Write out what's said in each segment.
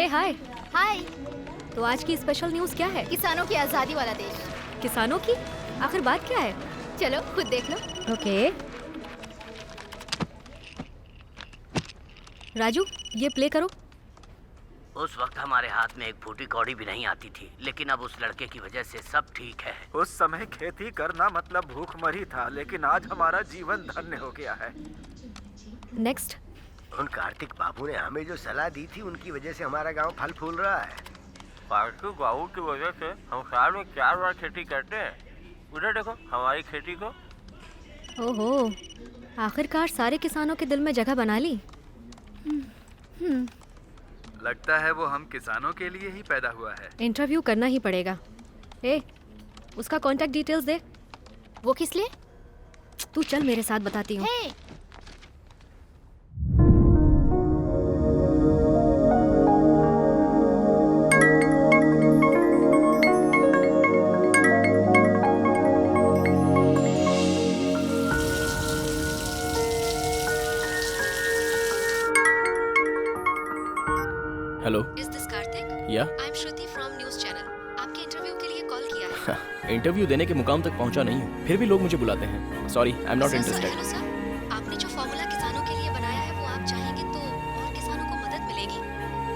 हाय। हाय। तो आज की स्पेशल न्यूज़ क्या है? किसानों की आजादी वाला देश। किसानों की? आखिर बात क्या है? चलो खुद देख लो। ओके। राजू, ये प्ले करो। उस वक्त हमारे हाथ में एक फूटी कौड़ी भी नहीं आती थी, लेकिन अब उस लड़के की वजह से सब ठीक है। उस समय खेती करना मतलब भूखमरी था, लेकिन आज हमारा जीवन धन्य हो गया है। नेक्स्ट। उन कार्तिक बाबू ने हमें जो सलाह दी थी, उनकी वजह से हमारा गांव फल फूल रहा है। कार्तिक बाबू की वजह से हम साल में 4 बार खेती करते हैं। उधर देखो हमारी खेती को। ओहो, आखिरकार सारे किसानों के दिल में जगह बना ली। लगता है वो हम किसानों के लिए ही पैदा हुआ है। इंटरव्यू करना ही पड़ेगा। ए, उसका कांटेक्ट डिटेल्स दे। वो किस लिए? तू चल मेरे साथ, बताती हूँ। हे, हेलो। Is this Karthik? या I'm Shruti from News Channel. आपके इंटरव्यू के लिए कॉल किया है। इंटरव्यू देने के मुकाम तक पहुंचा नहीं हूँ, फिर भी लोग मुझे बुलाते हैं। Sorry, I am not sir, interested. Hello sir, आपने जो फॉर्मूला किसानों के लिए बनाया है वो आप चाहेंगे तो और किसानों को मदद मिलेगी।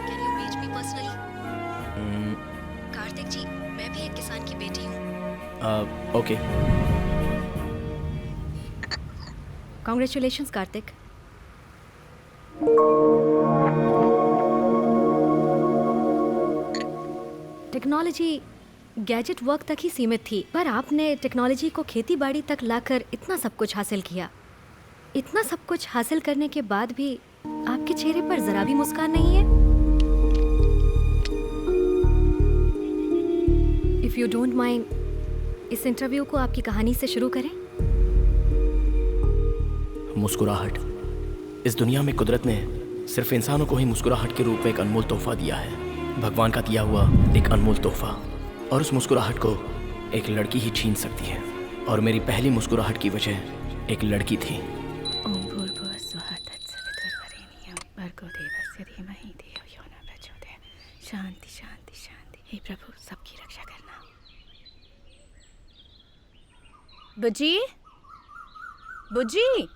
Can you meet me personally? Kartik जी, मैं भी एक किसान की बेटी हूँ। Okay. Congratulations Kartik. Technology gadget work तक ही सीमित थी, पर आपने टेक्नोलॉजी को खेती बाड़ी तक लाकर इतना सब कुछ हासिल किया। इतना सब कुछ हासिल करने के बाद भी आपके चेहरे पर जरा भी मुस्कान नहीं है। इफ यू डोंट माइंड, इस इंटरव्यू को आपकी कहानी से शुरू करें। मुस्कुराहट। इस दुनिया में कुदरत ने सिर्फ इंसानों को ही मुस्कुराहट के रूप में एक अनमोल तोहफा दिया है। भगवान का दिया हुआ एक अनमोल तोहफा। और उस मुस्कुराहट को एक लड़की ही छीन सकती है। और मेरी पहली मुस्कुराहट की वजह एक लड़की थी। ओम भूर्भुवः स्वः तत्सवितुर्वरेण्यं भर्गो देवस्य धीमहि धियो यो न प्रचोदयात्। शांति शांति शांति। हे प्रभु, सबकी रक्षा करना। बुज्जी, बुज्जी,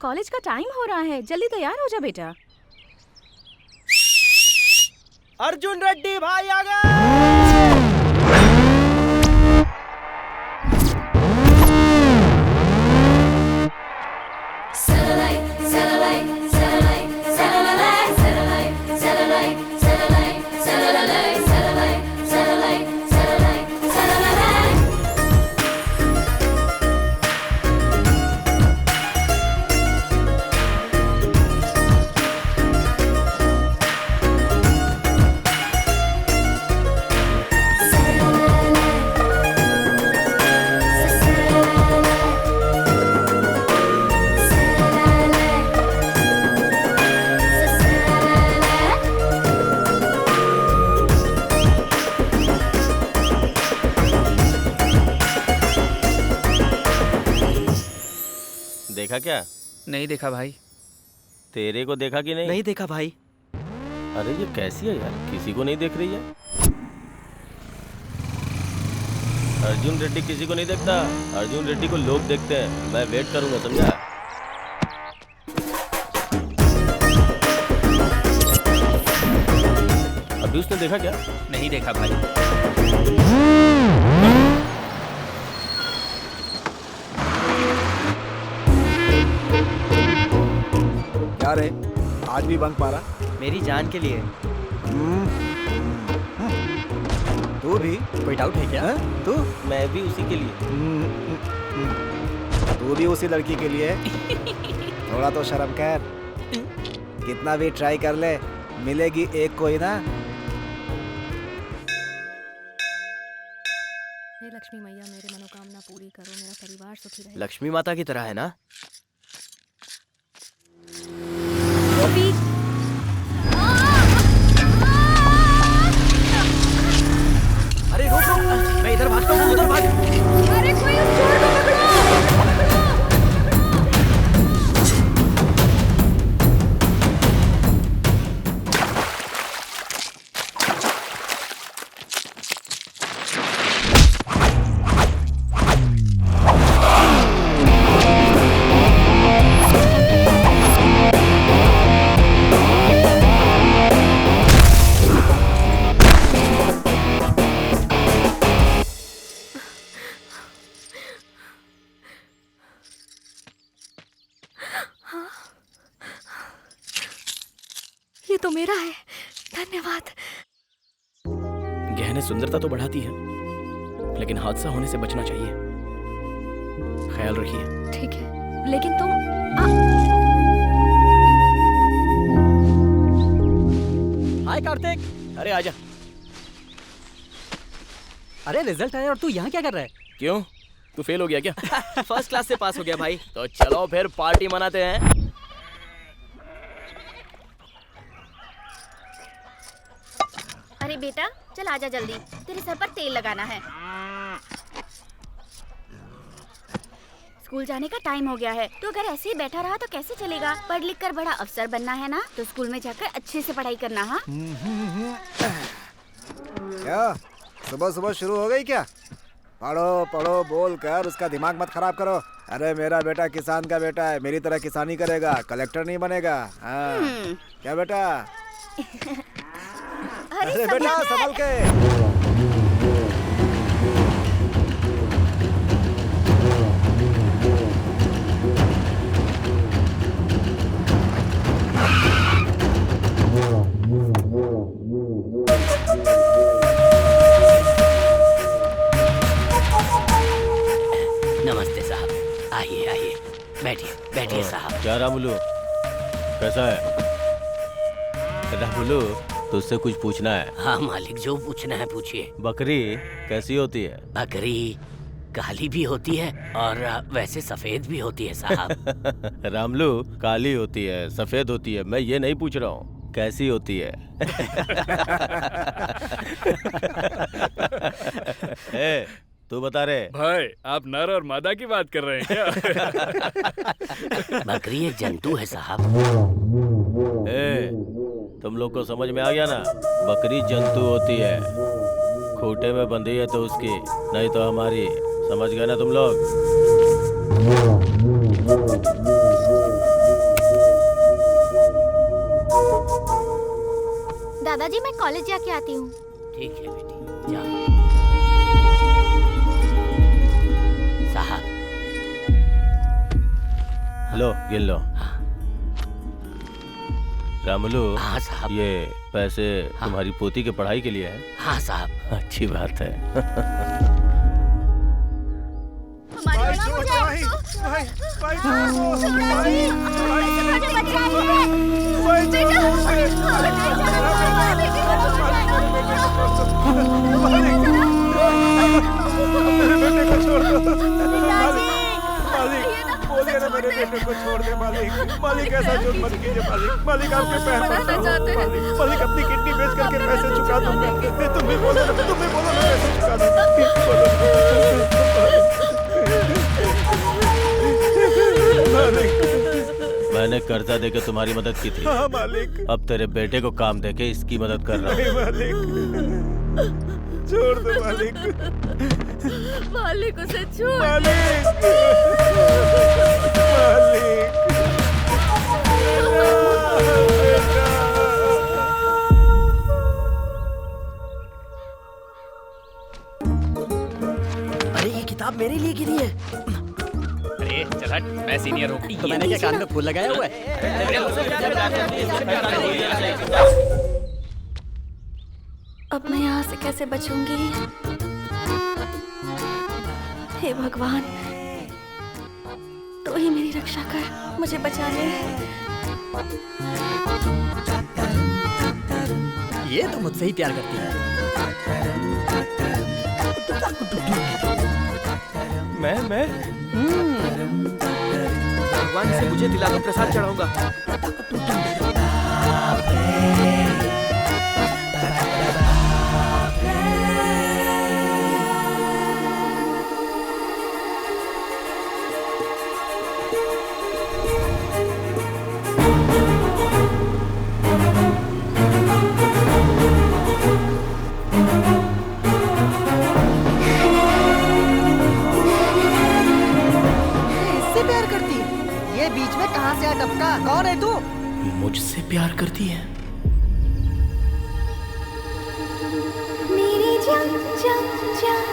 कॉलेज का टाइम हो रहा है, जल्दी तैयार हो जा बेटा। अर्जुन रेड्डी भाई आ गए। देखा क्या? नहीं देखा भाई। तेरे को देखा कि नहीं? नहीं देखा भाई। अरे ये कैसी है यार, किसी को नहीं देख रही है। अर्जुन रेड्डी किसी को नहीं देखता, अर्जुन रेड्डी को लोग देखते हैं। मैं वेट करूंगा, समझा? अभी उसने देखा क्या? नहीं देखा भाई। क्या रे, आज भी बंक मारा? मेरी जान के लिए। तू भी? कोई डाउट है क्या? तू? मैं भी उसी के लिए। तू भी उसी लड़की के लिए? थोड़ा तो शर्म कर। कितना भी ट्राई कर ले, मिलेगी एक कोई ना। हे लक्ष्मी मैया, मेरे मनोकामना पूरी करो, मेरा परिवार सुखी रहे। लक्ष्मी माता की तरह है ना? गोपी, अरे रुक रुक, मैं इधर भागता हूँ, उधर भाग। अरे कोई उस चोर को पकड़ो। मेरा है। धन्यवाद। गहने सुंदरता तो बढ़ाती है, लेकिन हादसा होने से बचना चाहिए। ख्याल रखिए। ठीक है, लेकिन तुम हाय कार्तिक। अरे आजा। अरे रिजल्ट आया और तू यहाँ क्या कर रहा है? क्यों, तू फेल हो गया क्या? फर्स्ट क्लास से पास हो गया भाई। तो चलो फिर पार्टी मनाते हैं। अरे बेटा चल आजा जल्दी, तेरे सर पर तेल लगाना है। स्कूल जाने का टाइम हो गया है, तो अगर ऐसे ही बैठा रहा तो कैसे चलेगा? पढ़ लिख कर बड़ा अफसर बनना है ना, तो स्कूल में जाकर अच्छे से पढ़ाई करना। हाँ क्या सुबह सुबह शुरू हो गई क्या? पढ़ो पढ़ो बोल कर उसका दिमाग मत खराब करो। अरे मेरा बेटा किसान का बेटा है, मेरी तरह किसानी करेगा, कलेक्टर नहीं बनेगा। हाँ क्या बेटा? अरे बेटा संभल के। नमस्ते साहब, आइए आइए, बैठिए बैठिए साहब। क्या रामुलू, कैसा है? रामुलू, तुझसे कुछ पूछना है। हाँ मालिक, जो पूछना है पूछिए। बकरी कैसी होती है? बकरी काली भी होती है और वैसे सफेद भी होती है साहब। रामलू, काली होती है सफेद होती है, मैं ये नहीं पूछ रहा हूँ, कैसी होती है? ए, तू बता रे भाई, आप नर और मादा की बात कर रहे हैं क्या? बकरी एक जंतु है साहब। ए, तुम लोग को समझ में आ गया ना? बकरी जंतु होती है, खूंटे में बंधी है तो उसकी, नहीं तो हमारी। समझ गए ना तुम लोग? दादाजी मैं कॉलेज जाके आती हूँ। ठीक है बेटी, जाओ। साहब लो गिन लो। रामुलू, हाँ साहब। ये पैसे हाँ। तुम्हारी पोती के पढ़ाई के लिए है? हाँ साहब। अच्छी बात है। बोलिए ना मेरे बेटे को छोड़ दे मालिक। मालिक ऐसा जुर्म मत कीजिए मालिक। मालिक आपके पैर पड़ता हूँ मालिक। मालिक अपनी किडनी बेच करके पैसे चुका दूंगा। तुम भी बोलो ना, तुम भी बोलो ना, पैसे चुका दूंगा। मैंने कर्जा देके तुम्हारी मदद की थी। हाँ मालिक। अब तेरे बेटे को काम देके इसकी मदद कर रहा हूँ। मालिक छोड़ दो मालिक। मालिक उसे छोड़। मालिक मालिक अरे ये किताब मेरे लिए गिरी है। अरे चल हट, मैं सीनियर हूँ। तो मैंने क्या कान में फूल लगाया हुआ है? अब मैं यहाँ से कैसे बचूंगी? हे भगवान, तो ही मेरी रक्षा कर, मुझे बचा ले। ये तो मुझसे ही प्यार करती है। मैं भगवान से मुझे दिला दो, प्रसाद चढ़ाऊंगा। बीच में कहां से आ टपका? कौन है तू? मुझसे प्यार करती है? मेरी जान जान जान,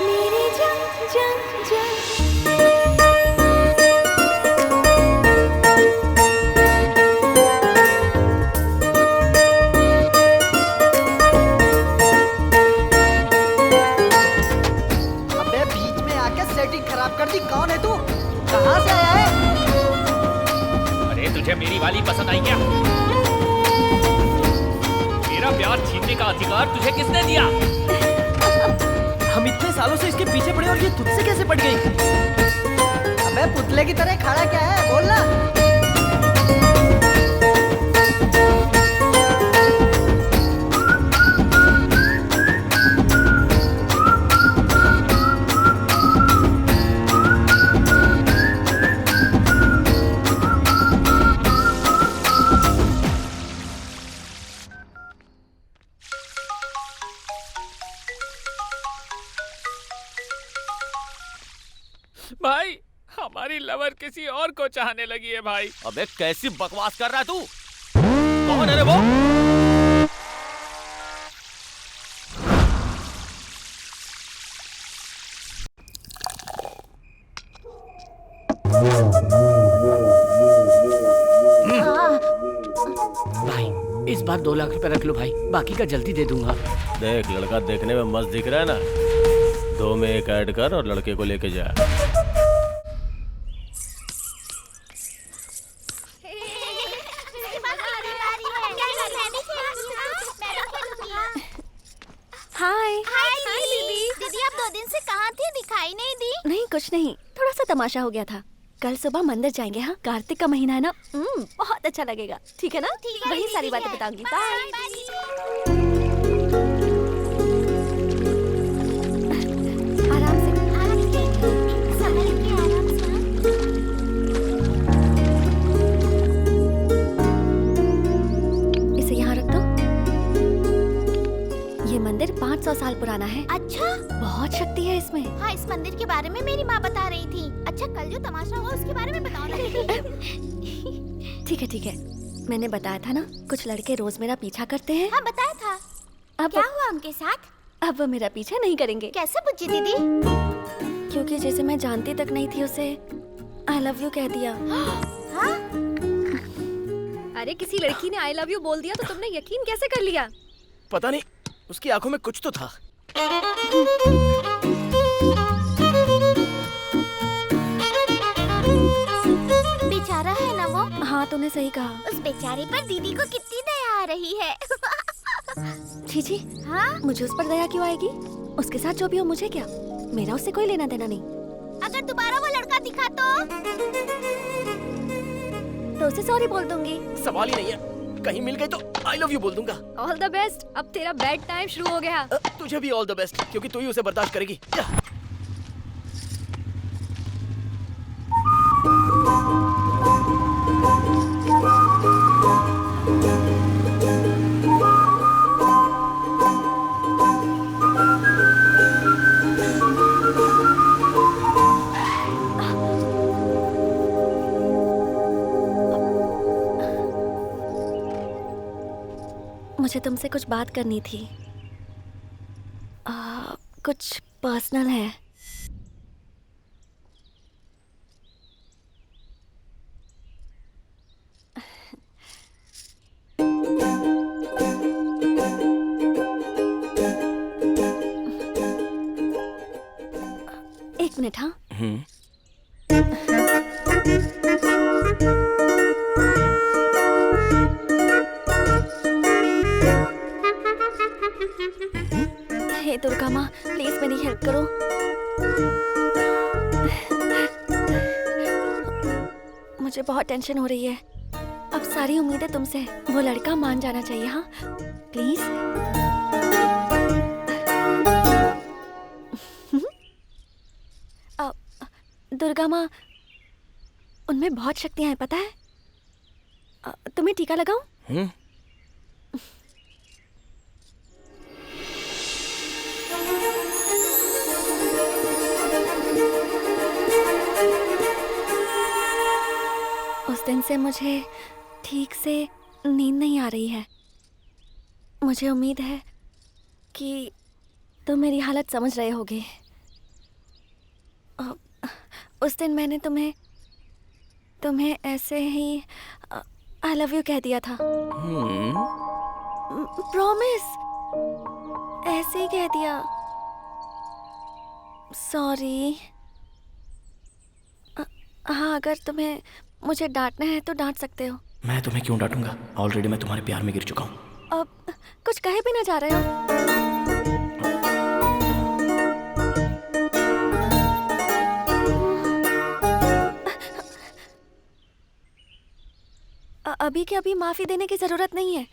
मेरी जान जान जान। यार तुझे किसने दिया? हम इतने सालों से इसके पीछे पड़े और ये तुझसे कैसे पड़ गई? अबे पुतले की तरह खड़ा क्या है, बोल ना। भाई हमारी लवर किसी और को चाहने लगी है भाई। अबे कैसी बकवास कर रहा है तू? कौन है रे वो? भाई इस बार 2 लाख रुपए रख लो भाई, बाकी का जल्दी दे दूंगा। देख लड़का देखने में मस्त दिख रहा है ना, 2 में 1 ऐड कर और लड़के को लेके जा। हाय हाय दीदी। दीदी आप 2 दिन से कहाँ थी, दिखाई नहीं दी। नहीं कुछ नहीं, थोड़ा सा तमाशा हो गया था। कल सुबह मंदिर जाएंगे। हाँ, कार्तिक का महीना है ना, बहुत अच्छा लगेगा। ठीक है ना? वही सारी बातें बताऊंगी। बाय। आराम से। इसे यहाँ रख दो। ये मंदिर 500 साल पुराना है। अच्छा, बहुत शक्ति है इसमें। हाँ, इस मंदिर के बारे में मेरी माँ बता रही थी। अच्छा, कल जो तमाशा हुआ उसके बारे में बताओ ना। ठीक है, मैंने बताया था ना, कुछ लड़के रोज मेरा पीछा करते हैं। हाँ बताया था। अब क्या हुआ उनके साथ? अब वो मेरा पीछा नहीं करेंगे। कैसे पूछी दीदी? क्योंकि जिसे मैं जानती तक नहीं थी उसे आई लव यू कह दिया। हाँ? अरे किसी लड़की ने आई लव यू बोल दिया तो तुमने यकीन कैसे कर लिया? पता नहीं, उसकी आंखों में कुछ तो था। बेचारा है ना वो। हाँ तूने सही कहा। उस बेचारे पर दीदी को कितनी दया आ रही है। छी, हाँ? मुझे उस पर दया क्यों आएगी? उसके साथ जो भी हो मुझे क्या, मेरा उससे कोई लेना देना नहीं। अगर दोबारा वो लड़का दिखा तो उसे सॉरी बोल दूंगी। सवाल ही नहीं है, कहीं मिल गई तो आई लव यू बोल दूंगा। All the best. अब तेरा बेड टाइम शुरू हो गया। तुझे भी ऑल द बेस्ट, क्योंकि तू ही उसे बर्दाश्त करेगी। मुझे तुमसे कुछ बात करनी थी। कुछ पर्सनल है। एक मिनट। हाँ हे दुर्गा माँ, प्लीज मेरी हेल्प करो। मुझे बहुत टेंशन हो रही है। अब सारी उम्मीदें तुमसे। वो लड़का मान जाना चाहिए। हाँ प्लीज। दुर्गा माँ, उनमें बहुत शक्तियां हैं, पता है? तुम्हें टीका लगाऊं? उस दिन से मुझे ठीक से नींद नहीं आ रही है। मुझे उम्मीद है कि तुम मेरी हालत समझ रहे होगे। उस दिन मैंने तुम्हें ऐसे ही आई लव यू कह दिया था। प्रॉमिस, ऐसे ही कह दिया। सॉरी। हाँ, अगर तुम्हें मुझे डांटना है तो डांट सकते हो। मैं तुम्हें क्यों डांटूंगा? ऑलरेडी मैं तुम्हारे प्यार में गिर चुका हूँ। अब कुछ कहे भी ना जा रहे हो। अभी के अभी माफी देने की जरूरत नहीं है।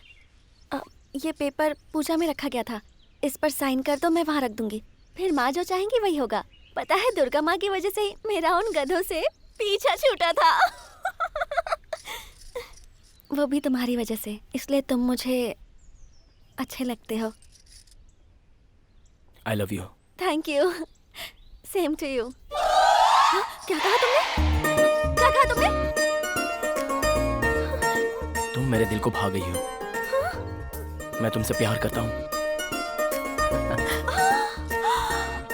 ये पेपर पूजा में रखा गया था, इस पर साइन कर दो, मैं वहाँ रख दूंगी। फिर माँ जो चाहेंगी वही होगा। पता है दुर्गा माँ की वजह से ही मेरा उन गधों से पीछा छूटा था। वो भी तुम्हारी वजह से, इसलिए तुम मुझे अच्छे लगते हो। I love you. Thank you. Same to you. क्या कहा तुमने? क्या कहा तुमने? तुम मेरे दिल को भा गई हो। मैं तुमसे प्यार करता हूँ।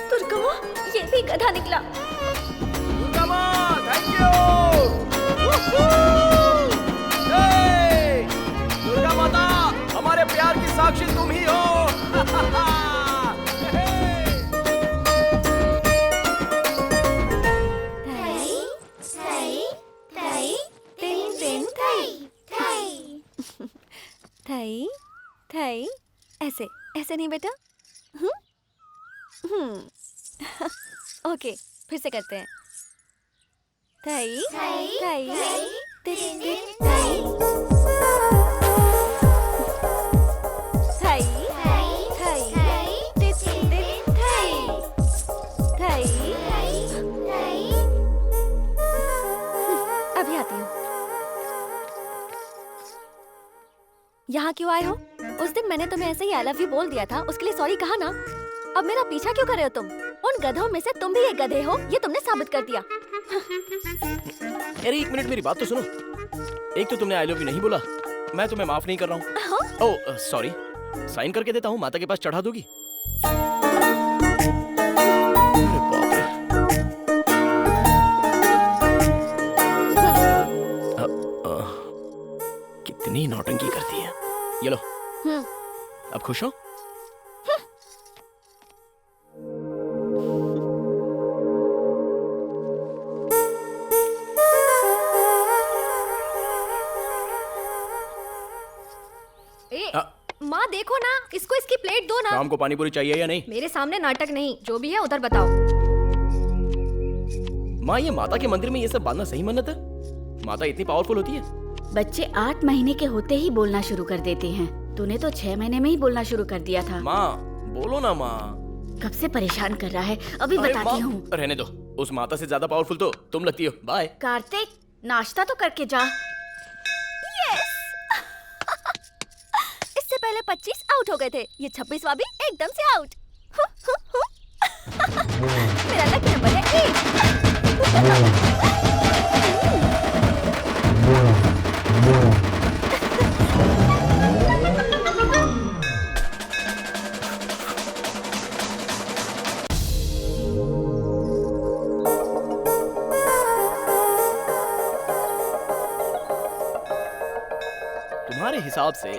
दुर्गा माँ, ये भी गधा निकला। दुर्गा माँ, थैंक यू। दुर्गा माता, हमारे प्यार की साक्षी तुम ही हो। थई थई, ऐसे ऐसे नहीं बेटा। ओके, फिर से करते हैं। थई थई थई थई थई अभी आती हूँ। यहाँ क्यों आए हो? उस दिन मैंने तुम्हें ऐसे ही आई लव यू बोल दिया था, उसके लिए सॉरी कहा ना। अब मेरा पीछा क्यों कर रहे हो तुम? उन गधों में से तुम भी एक गधे हो, ये तुमने साबित कर दिया। अरे एक मिनट, मेरी बात तो सुनो। एक तो तुमने आई लव यू नहीं बोला, मैं तुम्हें माफ नहीं कर रहा हूँ। ओह सॉरी, साइन करके देता हूँ, माता के पास चढ़ा दोगी? कितनी नौटंकी करती है। ये लो, अब खुश हो? माँ देखो ना, इसको इसकी प्लेट दो ना। शाम को पानी पूरी चाहिए या नहीं? मेरे सामने नाटक नहीं, जो भी है उधर बताओ। माँ, ये माता के मंदिर में ये सब बांधना सही मन्नत है? माता इतनी पावरफुल होती है? बच्चे 8 महीने के होते ही बोलना शुरू कर देते हैं। तूने तो 6 महीने में ही बोलना शुरू कर दिया था। माँ बोलो ना माँ। कब से परेशान कर रहा है, अभी बताती हूँ। रहने दो, उस माता से ज्यादा पावरफुल तो तुम लगती हो। बाय। कार्तिक, नाश्ता तो करके जा। इससे पहले 25 आउट हो गए थे, ये 26वां भी एकदम से आउट। मेरा लकी नंबर है 8। तुम्हारे हिसाब से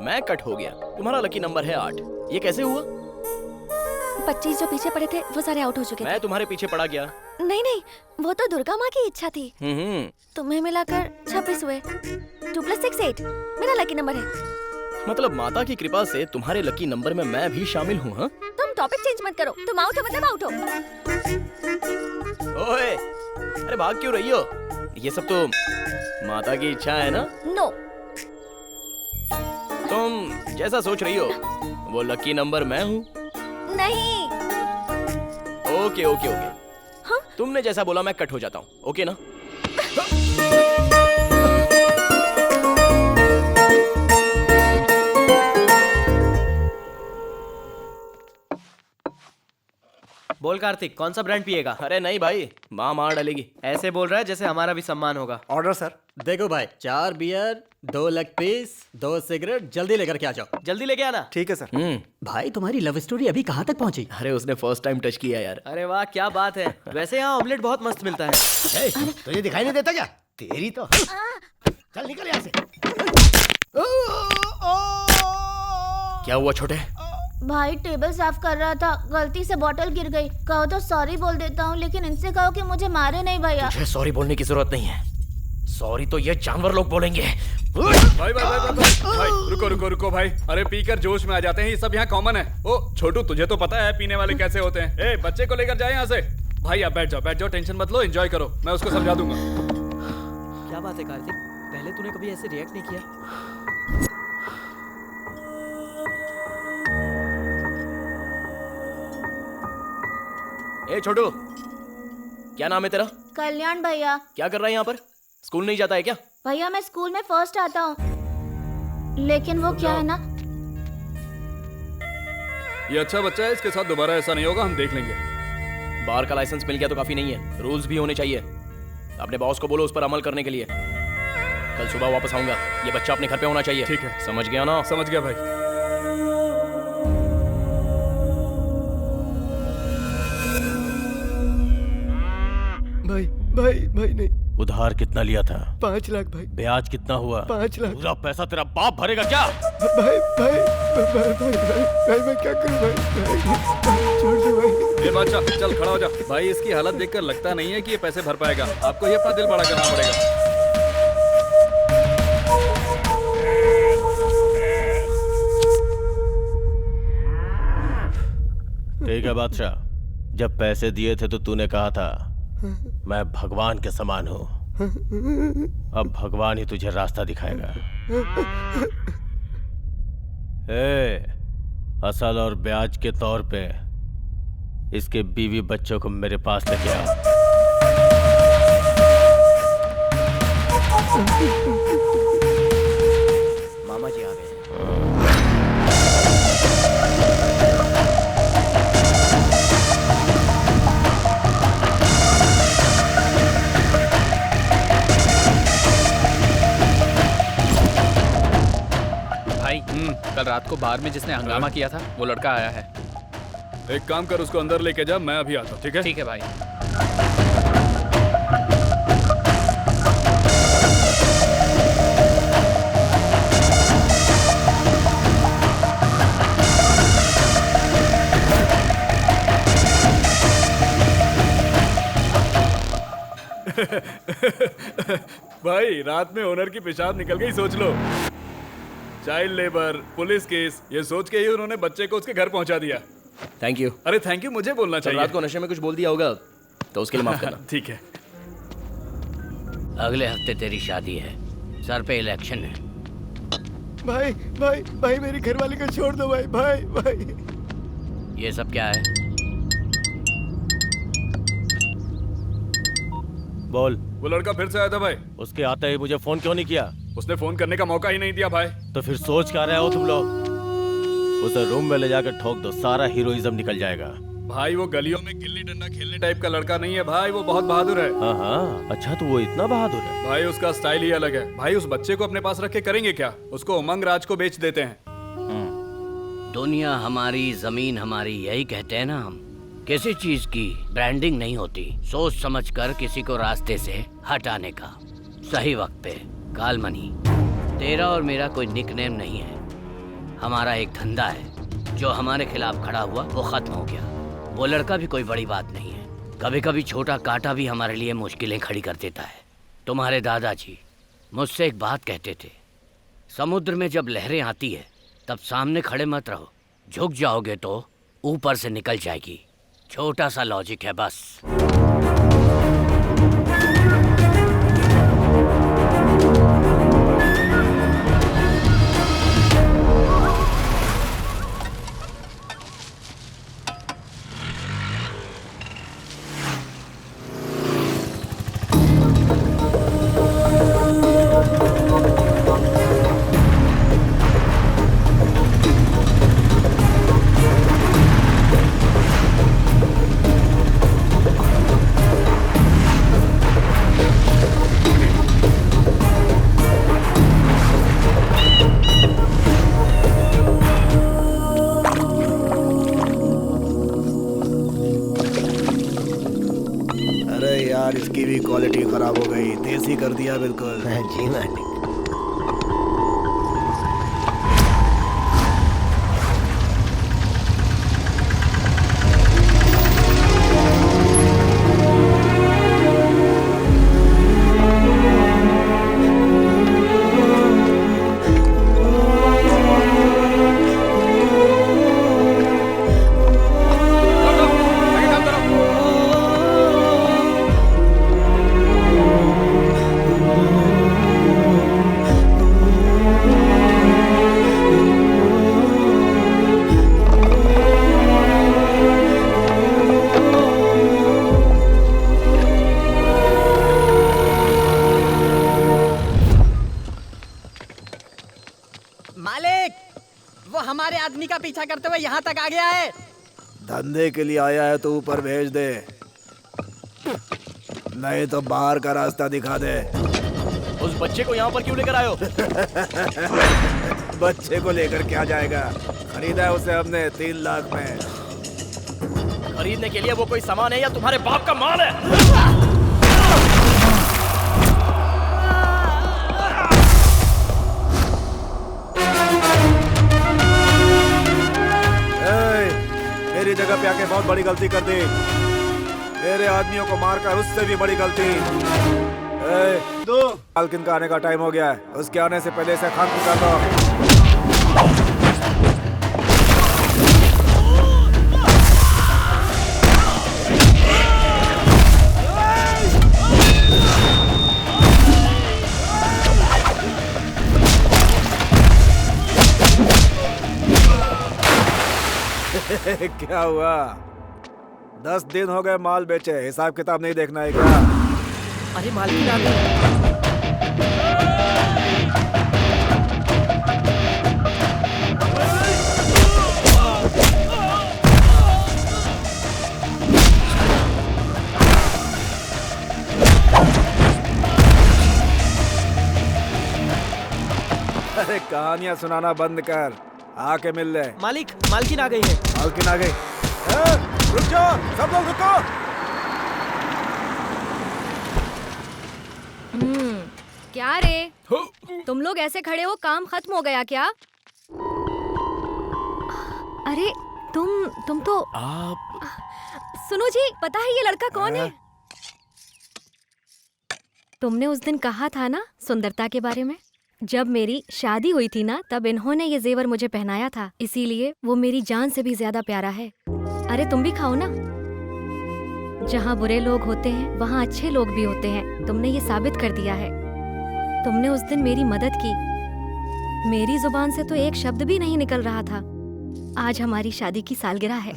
मैं कट हो गया, तुम्हारा लकी नंबर है 8। ये कैसे हुआ? 25 जो पीछे पड़े थे वो सारे आउट हो चुके थे। मैं तुम्हारे पीछे पड़ा गया? नहीं नहीं, वो तो दुर्गा माँ की इच्छा थी। तुम्हें मिलाकर 26 हुए। 2 + 6 8 मेरा लकी नंबर है। मतलब माता की कृपा से तुम्हारे लकी नंबर में मैं भी शामिल हूँ। हाँ? तुम टॉपिक चेंज मत करो, तुम आउट हो मतलब आउट हो। ओए, अरे भाग क्यों रही हो? ये सब तो माता की इच्छा है ना? नो, तुम जैसा सोच रही हो वो लकी नंबर मैं हूँ। नहीं। ओके ओके ओके, हाँ? तुमने जैसा बोला मैं कट हो जाता हूँ, ओके ना? बोल कार्तिक, कौन सा ब्रांड पिएगा? अरे नहीं भाई, माँ मार डालेगी। ऐसे बोल रहा है जैसे हमारा भी सम्मान होगा। Order sir. देखो भाई, 4 बियर, 2 लेग पीस, 2 सिगरेट, जल्दी लेकर के आ जाओ। जल्दी लेके आना। ठीक है सर। भाई तुम्हारी लव स्टोरी अभी कहाँ तक पहुँची? अरे उसने फर्स्ट टाइम टच किया यार। अरे वाह, क्या बात है। वैसे यहाँ ऑमलेट बहुत मस्त मिलता है। तुझे दिखाई नहीं देता क्या? तेरी तो चल निकल यहाँ से। क्या हुआ छोटे? भाई टेबल साफ कर रहा था, गलती से बोतल गिर गई। कहो तो सॉरी बोल देता हूँ, लेकिन इनसे कहो कि मुझे मारे नहीं भैया। तुझे सॉरी बोलने की जरूरत नहीं है, सॉरी तो ये जानवर लोग बोलेंगे। भाई भाई भाई भाई भाई रुको रुको रुको भाई, अरे पीकर जोश में आ जाते हैं, ये सब यहाँ कॉमन है। ओ छोटू, तुझे तो पता है पीने वाले कैसे होते हैं। ए बच्चे को लेकर जाए यहाँ से। भाई आप बैठ जाओ, टेंशन मत लो, एंजॉय करो, मैं उसको समझा दूंगा। क्या बात है कार्तिक, पहले पहले तूने कभी ऐसे रिएक्ट नहीं किया। ए छोटू, क्या नाम है तेरा? कल्याण भैया। क्या कर रहा है यहाँ पर? स्कूल नहीं जाता है क्या? भैया मैं स्कूल में फर्स्ट आता हूँ, लेकिन वो क्या है ना, ये अच्छा बच्चा है, इसके साथ दोबारा ऐसा नहीं होगा, हम देख लेंगे। बार का लाइसेंस मिल गया तो काफी नहीं है, रूल्स भी होने चाहिए। अपने बॉस को बोलो उस पर अमल करने के लिए। कल सुबह वापस आऊंगा, ये बच्चा अपने घर पे होना चाहिए। ठीक है, समझ गया ना? समझ गया भाई। भाई भाई भाई नहीं। उधार कितना लिया था? 5 लाख भाई। ब्याज कितना हुआ? 5 लाख। पूरा पैसा तेरा बाप भरेगा क्या? भाई भाई भाई भाई भाई मैं क्या करूं भाई? छोड़ दो भाई। ये बादशाह चल खड़ा हो जा। भाई इसकी हालत देखकर लगता नहीं है कि ये पैसे भर पाएगा, आपको ये अपना दिल बड़ा करना पड़ेगा। ठीक है बादशाह, जब पैसे दिए थे तो तूने कहा था मैं भगवान के समान हूँ। अब भगवान ही तुझे रास्ता दिखाएगा। असल और ब्याज के तौर पे इसके बीवी बच्चों को मेरे पास लेके आओ। मामा जी आ गए। भाई कल रात को बार में जिसने हंगामा किया था वो लड़का आया है। एक काम कर, उसको अंदर लेके जा, मैं अभी आता हूँ। ठीक है? ठीक है भाई। भाई रात में ओनर की पेशाब निकल गई, सोच लो। चाइल्ड लेबर, पुलिस केस, ये सोच के ही उन्होंने बच्चे को उसके घर पहुंचा दिया। Thank you. अरे थैंक यू मुझे बोलना चाहिए। रात को नशे में कुछ बोल दिया होगा तो उसके लिए माफ करना। ठीक है। अगले हफ्ते तेरी शादी है, सर पे इलेक्शन है। भाई भाई भाई मेरी घरवाली को छोड़ दो भाई भाई भाई। ये सब क्या है? बोल। वो लड़का फिर से आया था भाई। उसके आते ही मुझे फोन क्यों नहीं किया? उसने फोन करने का मौका ही नहीं दिया भाई। तो फिर सोच क्या रहे हो तुम लोग? उसे रूम में ले जाकर ठोक दो, सारा हीरोइज्म निकल जाएगा। भाई वो गलियों में गिल्ली डंडा खेलने टाइप का लड़का नहीं है भाई, वो बहुत बहादुर है। हाँ हाँ, अच्छा तो वो इतना बहादुर है? भाई उसका स्टाइल ही अलग है। भाई उस बच्चे को अपने पास रख के करेंगे क्या? उसको उमंग राज को बेच देते हैं। दुनिया हमारी, जमीन हमारी, यही कहते हैं ना हम। किसी चीज की ब्रांडिंग नहीं होती, सोच समझकर किसी को रास्ते से हटाने का। सही वक्त पे कालमनी। तेरा और मेरा कोई निकनेम नहीं है, हमारा एक धंधा है। जो हमारे खिलाफ खड़ा हुआ वो खत्म हो गया। वो लड़का भी कोई बड़ी बात नहीं है। कभी कभी छोटा कांटा भी हमारे लिए मुश्किलें खड़ी कर देता है। तुम्हारे दादाजी मुझसे एक बात कहते थे, समुद्र में जब लहरें आती है तब सामने खड़े मत रहो, झुक जाओगे तो ऊपर से निकल जाएगी। छोटा सा लॉजिक है बस। यार इसकी भी क्वालिटी खराब हो गई, देसी कर दिया बिल्कुल। जी मालिक। मालिक, वो हमारे आदमी का पीछा करते हुए यहाँ तक आ गया है। धंधे के लिए आया है तो ऊपर भेज दे, नहीं तो बाहर का रास्ता दिखा दे। उस बच्चे को यहाँ पर क्यों लेकर आए हो? बच्चे को लेकर क्या जाएगा, खरीदा है उसे हमने 3 लाख में। खरीदने के लिए वो कोई सामान है या तुम्हारे बाप का माल है? मेरी जगह पे आके बहुत बड़ी गलती कर दी, मेरे आदमियों को मारकर उससे भी बड़ी गलती। मालकिन का आने का टाइम हो गया है, उसके आने से पहले इसे खान कर दो। क्या हुआ? 10 दिन हो गए माल बेचे, हिसाब किताब नहीं देखना है क्या? अरे मालकिन आ गई। अरे कहानियां सुनाना बंद कर, आके मिल ले। मालिक, मालकिन आ गई है। मालकिन आ गई? रुक जाओ, सब लोग रुको। क्या रे, तुम लोग ऐसे खड़े हो, काम खत्म हो गया क्या? अरे तुम तो आप सुनो जी, पता है ये लड़का कौन है? तुमने उस दिन कहा था ना सुंदरता के बारे में, जब मेरी शादी हुई थी ना, तब इन्होंने ये जेवर मुझे पहनाया था, इसीलिए वो मेरी जान से भी ज्यादा प्यारा है। अरे तुम भी खाओ ना। जहाँ बुरे लोग होते हैं वहाँ अच्छे लोग भी होते हैं, तुमने ये साबित कर दिया है। तुमने उस दिन मेरी मदद की, मेरी जुबान से तो एक शब्द भी नहीं निकल रहा था। आज हमारी शादी की सालगिरह है।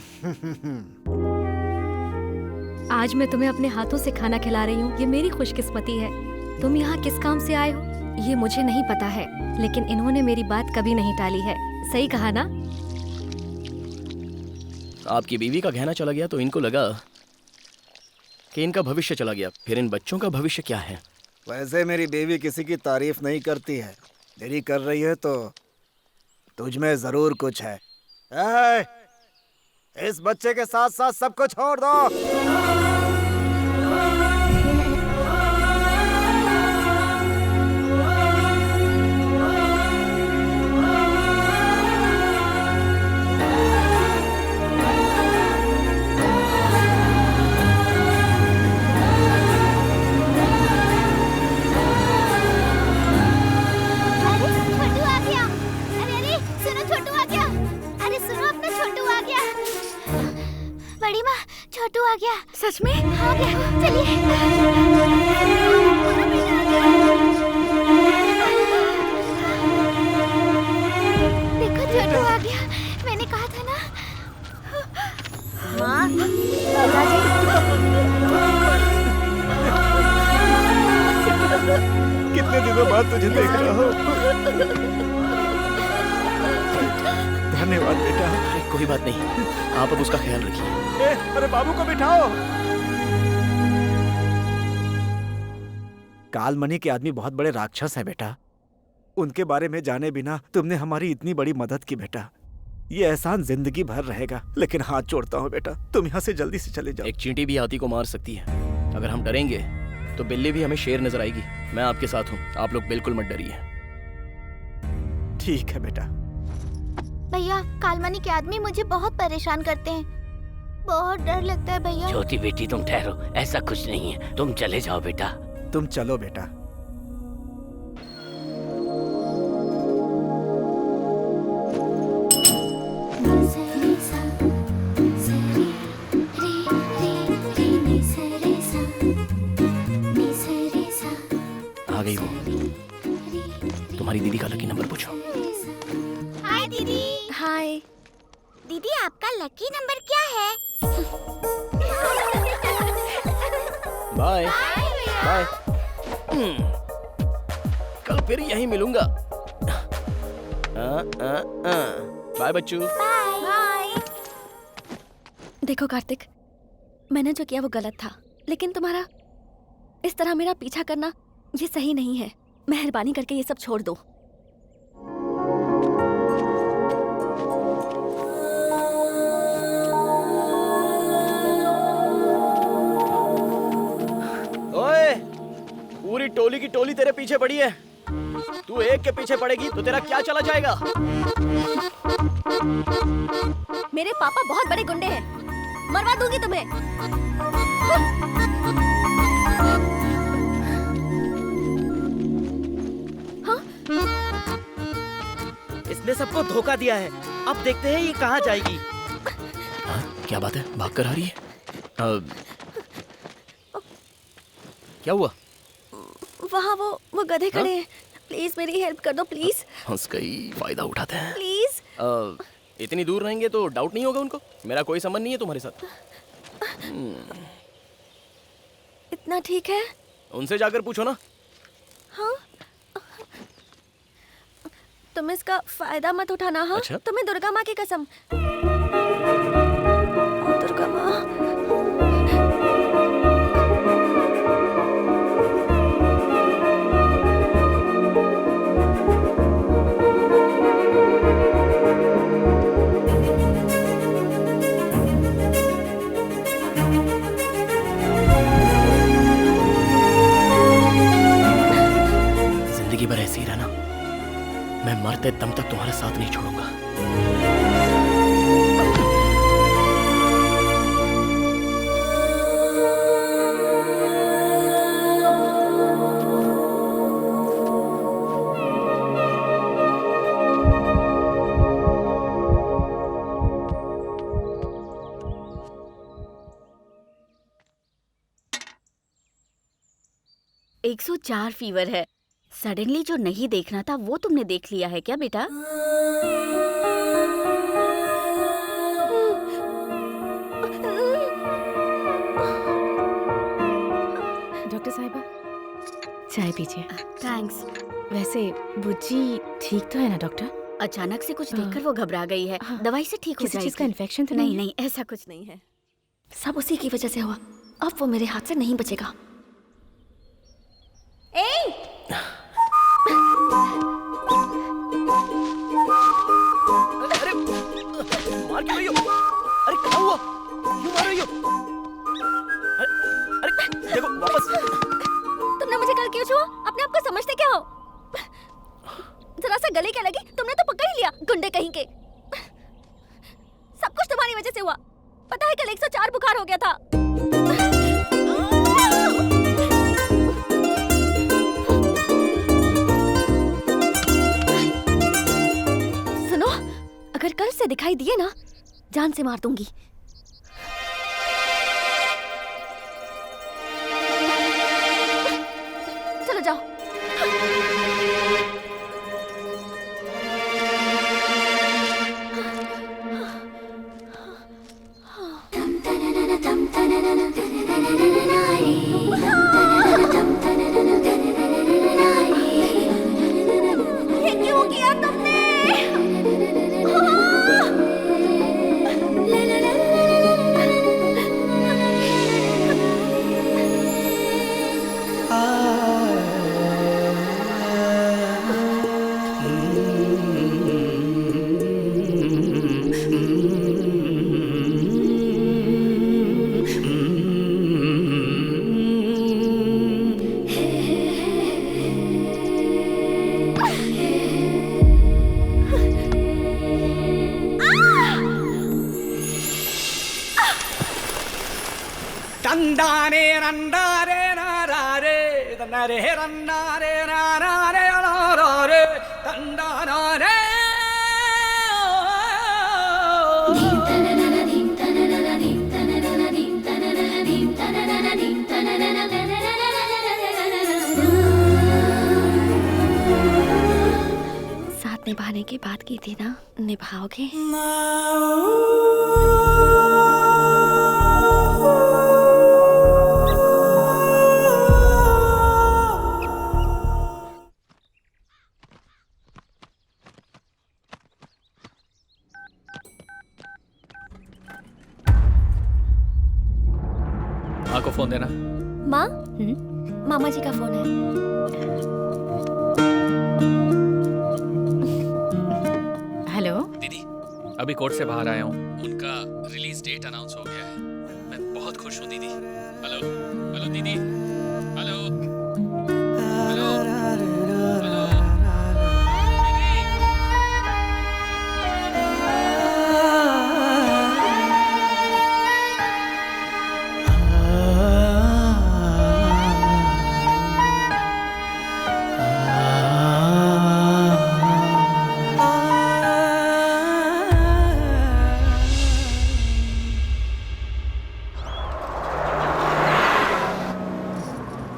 आज मैं तुम्हें अपने हाथों से खाना खिला रही हूँ, ये मेरी खुशकिस्मती है। तुम यहाँ किस काम से आए हो ये मुझे नहीं पता है, लेकिन इन्होंने मेरी बात कभी नहीं टाली है। सही कहा ना? आपकी बीवी का गहना चला गया तो इनको लगा कि इनका भविष्य चला गया, फिर इन बच्चों का भविष्य क्या है? वैसे मेरी बीवी किसी की तारीफ नहीं करती है, देरी कर रही है तो तुझ में जरूर कुछ है। इस बच्चे के साथ साथ सबको छोड़ दो। छोटू आ गया। सच में आ गया? चलिए। देखो छोटू आ गया, मैंने कहा था ना। माँ, कितने दिनों बाद तुझे देख रहा हूँ। धन्यवाद बेटा। कोई बात नहीं, आप अब उसका ख्याल रखिए। अरे बाबू को बिठाओ। कालमणि के आदमी बहुत बड़े राक्षस हैं बेटा, उनके बारे में जाने बिना तुमने हमारी इतनी बड़ी मदद की बेटा। ये एहसान जिंदगी भर रहेगा, लेकिन हाथ जोड़ता हूँ बेटा, तुम यहाँ से जल्दी से चले जाओ। एक चींटी भी हाथी को मार सकती है, अगर हम डरेंगे तो बिल्ली भी हमें शेर नजर आएगी। मैं आपके साथ हूँ, आप लोग बिल्कुल मत डरिए। ठीक है बेटा। भैया, कालमणि के आदमी मुझे बहुत परेशान करते हैं, बहुत डर लगता है भैया। ज्योति बेटी तुम ठहरो, ऐसा कुछ नहीं है, तुम चले जाओ बेटा। तुम चलो बेटा। आ गई वो। तुम्हारी दीदी का लकी नंबर पूछो। हाय दीदी। हाय दीदी, आपका लकी नंबर क्या है? Bye bye. कल फिर यहीं मिलूंगा। बाय बच्चू। बाय। देखो कार्तिक, मैंने जो किया वो गलत था, लेकिन तुम्हारा इस तरह मेरा पीछा करना ये सही नहीं है। मेहरबानी करके ये सब छोड़ दो। ओए, पूरी टोली की टोली तेरे पीछे पड़ी है। तू एक के पीछे पड़ेगी तो तेरा क्या चला जाएगा? मेरे पापा बहुत बड़े गुंडे हैं, मरवा दूंगी तुम्हें। हाँ? इसने सबको धोखा दिया है। अब देखते हैं ये कहाँ जाएगी। हाँ, क्या बात है? भाग कर आ रही है? क्या हुआ? वहाँ वो गधे खड़े हैं। प्लीज मेरी हेल्प कर दो प्लीज। हंस गई, फायदा उठाते हैं। प्लीज। इतनी दूर रहेंगे तो डाउट नहीं होगा उनको? मेरा कोई संबंध नहीं है तुम्हारे साथ। इतना ठीक है? उनसे जाकर पूछो ना। हाँ? तुम इसका फायदा मत उठाना। हाँ? अच्छा? तुम्हें दुर्गा माँ की कसम। दुर्गा माँ। जिंदगी भर ऐसे ही रहना। मैं मरते दम तक तुम्हारा साथ नहीं छोड़ूंगा। एक 104 फीवर है। सडनली जो नहीं देखना था वो तुमने देख लिया है क्या बेटा? डॉक्टर साहिबा, चाय पीजिए। थैंक्स। वैसे बुज्जी ठीक तो है ना डॉक्टर? अचानक से कुछ देखकर वो घबरा गई है। दवाई से ठीक हो किसी जाएगी। चीज का इन्फेक्शन तो नहीं नहीं, ऐसा कुछ नहीं है। सब उसी की वजह से हुआ। अब वो मेरे हाथ से नहीं बचेगा। मार क्यों रही हो? अरे क्या हुआ? क्यों मार रही हो? अरे देखो वापस। तुमने मुझे कल क्यों छुआ? अपने आप को समझते क्या हो? जरा सा गले क्या लगी? तुमने तो पकड़ ही लिया, गुंडे कहीं के। सब कुछ तुम्हारी वजह से हुआ। पता है कल 104 बुखार हो गया था। सुनो, अगर कल से दिखाई दिए ना, जान से मार दूंगी। चलो जाओ। ये क्यों किया तुमने? तंदारे रंदारे नारे तंदारे रंदारे नारे नारे तंदारे साथ निभाने की बात की थी ना, निभाओगे? को फोन देना। माँ, मामा जी का फोन है। हेलो दीदी, अभी कोर्ट से बाहर आया हूँ। उनका रिलीज डेट अनाउंस हो गया है। मैं बहुत खुश हूँ दीदी। हेलो हेलो दीदी, हेलो हेलो हेलो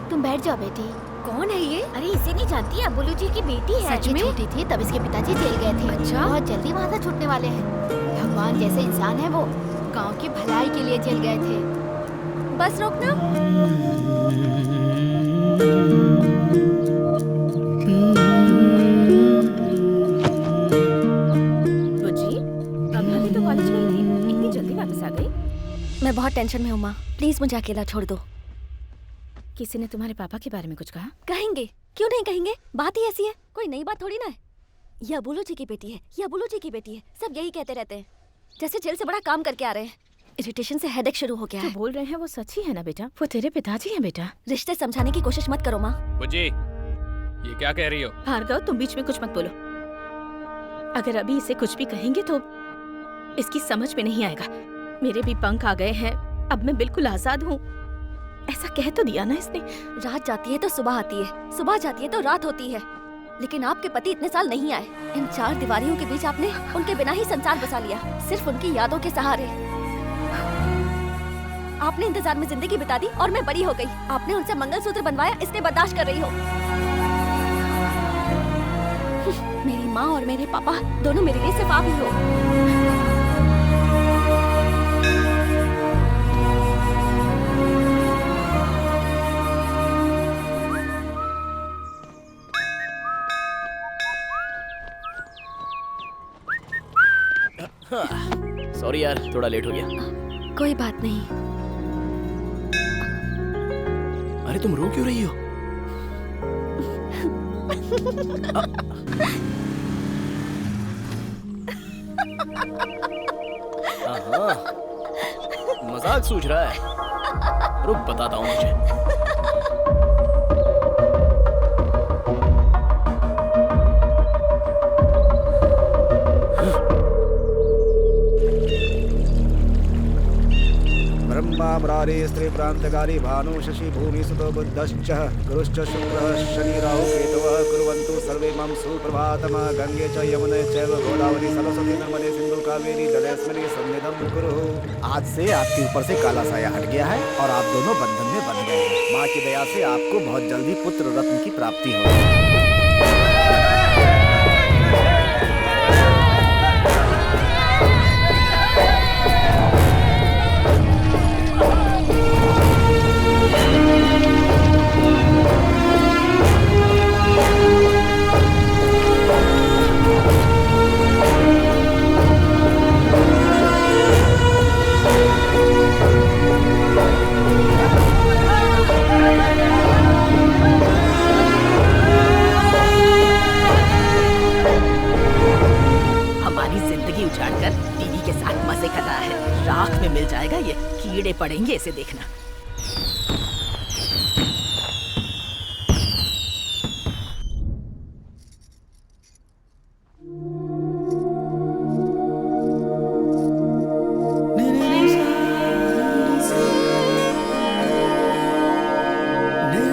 तुम बैठ जाओ बेटी। कौन है ये? अरे इसे नहीं जानती, अबुलू जी की बेटी है। सच में? ये छोटी थी तब इसके पिताजी जेल गए थे। अच्छा? बहुत जल्दी वहाँ से छूटने वाले हैं। भगवान जैसे इंसान है वो, गांव की भलाई के लिए जेल गए थे। बस रोकना। बुज्जी, अभी तो कॉलेज गई थी, इतनी जल्दी वापस आ गई? मैं बहुत टेंशन में हूँ माँ, प्लीज मुझे अकेला छोड़ दो। किसी ने तुम्हारे पापा के बारे में कुछ कहा? कहेंगे, क्यों नहीं कहेंगे, बात ही ऐसी है, कोई नई बात थोड़ी ना है। ये अबुलू जी की बेटी है, ये अबुलू जी की बेटी है, सब यही कहते रहते हैं, जैसे जेल से बड़ा काम करके आ रहे हैं। इरिटेशन से हेडेक शुरू हो गया है। जो बोल रहे हैं वो सच ही है ना बेटा? वो तेरे पिताजी हैं बेटा। रिश्ते समझाने की कोशिश मत करो माँ। बुज्जी, ये क्या कह रही हो? भार्गव, तुम बीच में कुछ मत बोलो। अगर अभी इसे कुछ भी कहेंगे तो इसकी समझ में नहीं आएगा। मेरे भी पंख आ गए हैं, अब मैं बिल्कुल आजाद हूँ। ऐसा कह तो दिया ना इसने। रात जाती है तो सुबह आती है, सुबह जाती है तो रात होती है, लेकिन आपके पति इतने साल नहीं आए। इन चार दीवारियों के बीच आपने उनके बिना ही संसार बसा लिया, सिर्फ उनकी यादों के सहारे। आपने इंतजार में जिंदगी बिता दी और मैं बड़ी हो गई। आपने उनसे मंगलसूत्र बनवाया, इसलिए बर्दाश्त कर रही हो। मेरी माँ और मेरे पापा दोनों मेरे लिए सिर्फ आप ही हो। सॉरी यार, थोड़ा लेट हो गया। कोई बात नहीं। अरे तुम रो क्यों रही हो? मजाक सूझ रहा है। रुक बताता हूँ मुझे। ब्रह्मा मुरारी स्त्री प्रांतकारी भानु शशि भूमि सुतो बुद्धश्च गुरुश्च शुक्रः शनि राहु केतवः कुर्वन्तु सर्वे मम सुप्रभातम्। गंगे च यमुने चैव गोदावरी सरस्वती नर्मदे सिंधु कावेरी जलेस्मिन् सन्निधं कुरु। आज से आपके ऊपर से काला साया हट गया है और आप दोनों बंधन में बंध गए हैं। माँ की दया से आपको बहुत जल्दी पुत्र रत्न की प्राप्ति होगी। टीवी के साथ मजे कर रहा है। राख में मिल जाएगा ये, कीड़े पड़ेंगे इसे देखना। Ni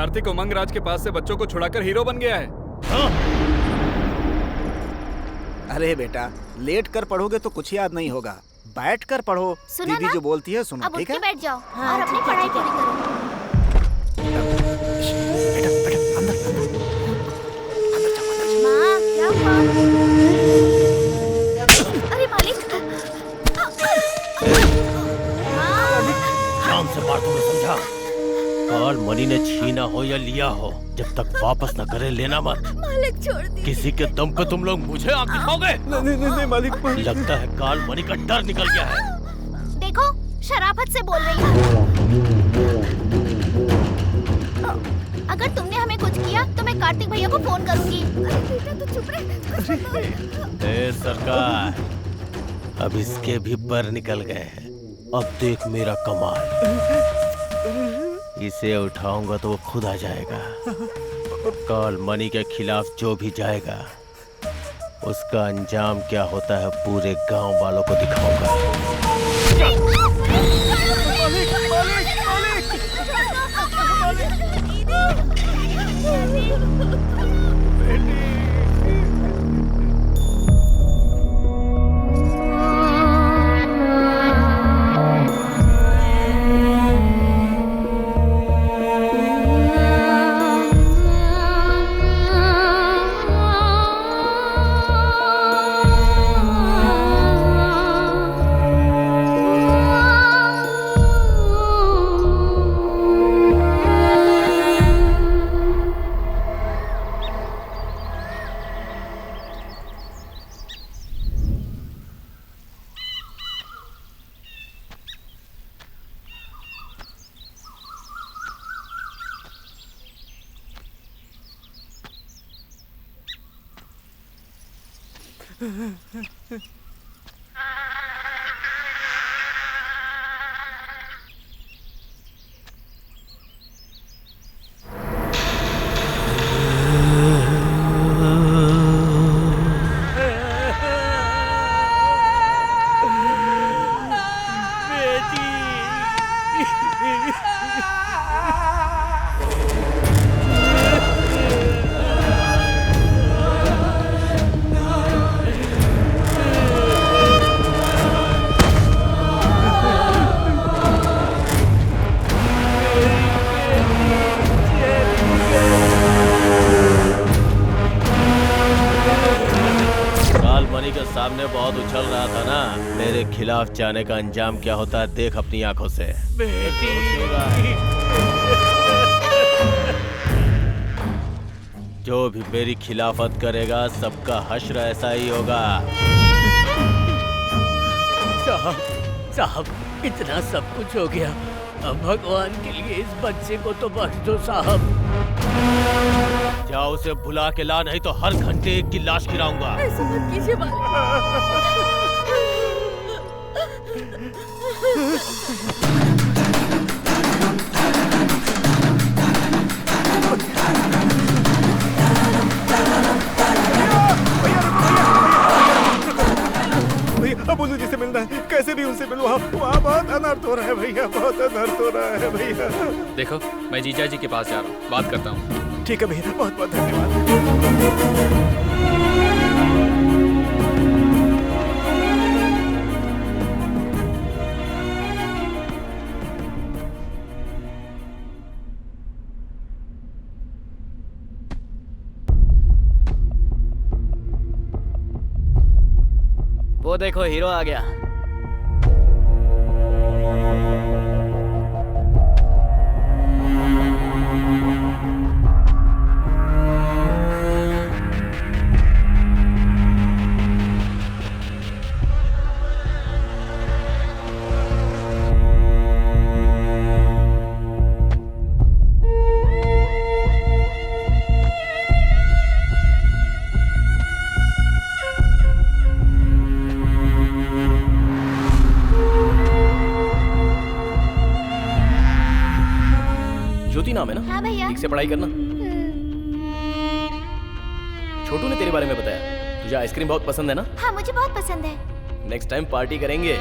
कार्तिक उमंग राज के पास से बच्चों को छुड़ाकर हीरो बन गया है। अरे बेटा, लेट कर पढ़ोगे तो कुछ याद नहीं होगा, बैठ कर पढ़ो। दीदी जो बोलती है सुनो, ठीक है? बैठ जाओ और अपनी पढ़ाई पूरी करो। माँ, क्या हुआ? अरे मालिक, शाम से बात तुम्हें समझा। काल मनी ने छीना हो या लिया हो, जब तक वापस न करे लेना मत। मालिक छोड़ दी। किसी के दम पे तुम लोग मुझे आग दिखाओगे? नहीं मालिक। लगता है काल मनी का डर निकल गया है। देखो, शराफत से बोल रही हूँ। अगर तुमने हमें कुछ किया तो मैं कार्तिक भैया को फोन करूंगी। अरे बेटा तू चुप रह। ए सरकार, अब इसके भी पर निकल गए हैं। अब देख मेरा कमाल। इसे उठाऊंगा तो वो खुद आ जाएगा। काल मनी के खिलाफ जो भी जाएगा उसका अंजाम क्या होता है पूरे गांव वालों को दिखाऊंगा। सामने बहुत उछल रहा था ना, मेरे खिलाफ जाने का अंजाम क्या होता है देख अपनी आंखों से। बेटी। जो भी मेरी खिलाफत करेगा सबका हश्र ऐसा ही होगा। साहब इतना सब कुछ हो गया, अब भगवान के लिए इस बच्चे को तो बख्श दो साहब। जाओ उसे बुला के ला, नहीं तो हर घंटे एक की लाश गिराऊंगा। ऐसा मत कीजिए भैया बुल्लू जी से मिलना है, कैसे भी उनसे मिलो। वहाँ बहुत अनर्थ हो रहा है भैया, बहुत अनर्थ हो रहा है भैया। देखो मैं जीजा जी के पास जा रहा हूँ, बात करता हूँ। ठीक है भैया, बहुत बहुत धन्यवाद। वो देखो हीरो आ गया। नाम है ना? हाँ भैया। ठीक से पढ़ाई करना। छोटू ने तेरे बारे में बताया, तुझे आइसक्रीम बहुत पसंद है ना? हाँ मुझे बहुत पसंद है। नेक्स्ट टाइम पार्टी करेंगे।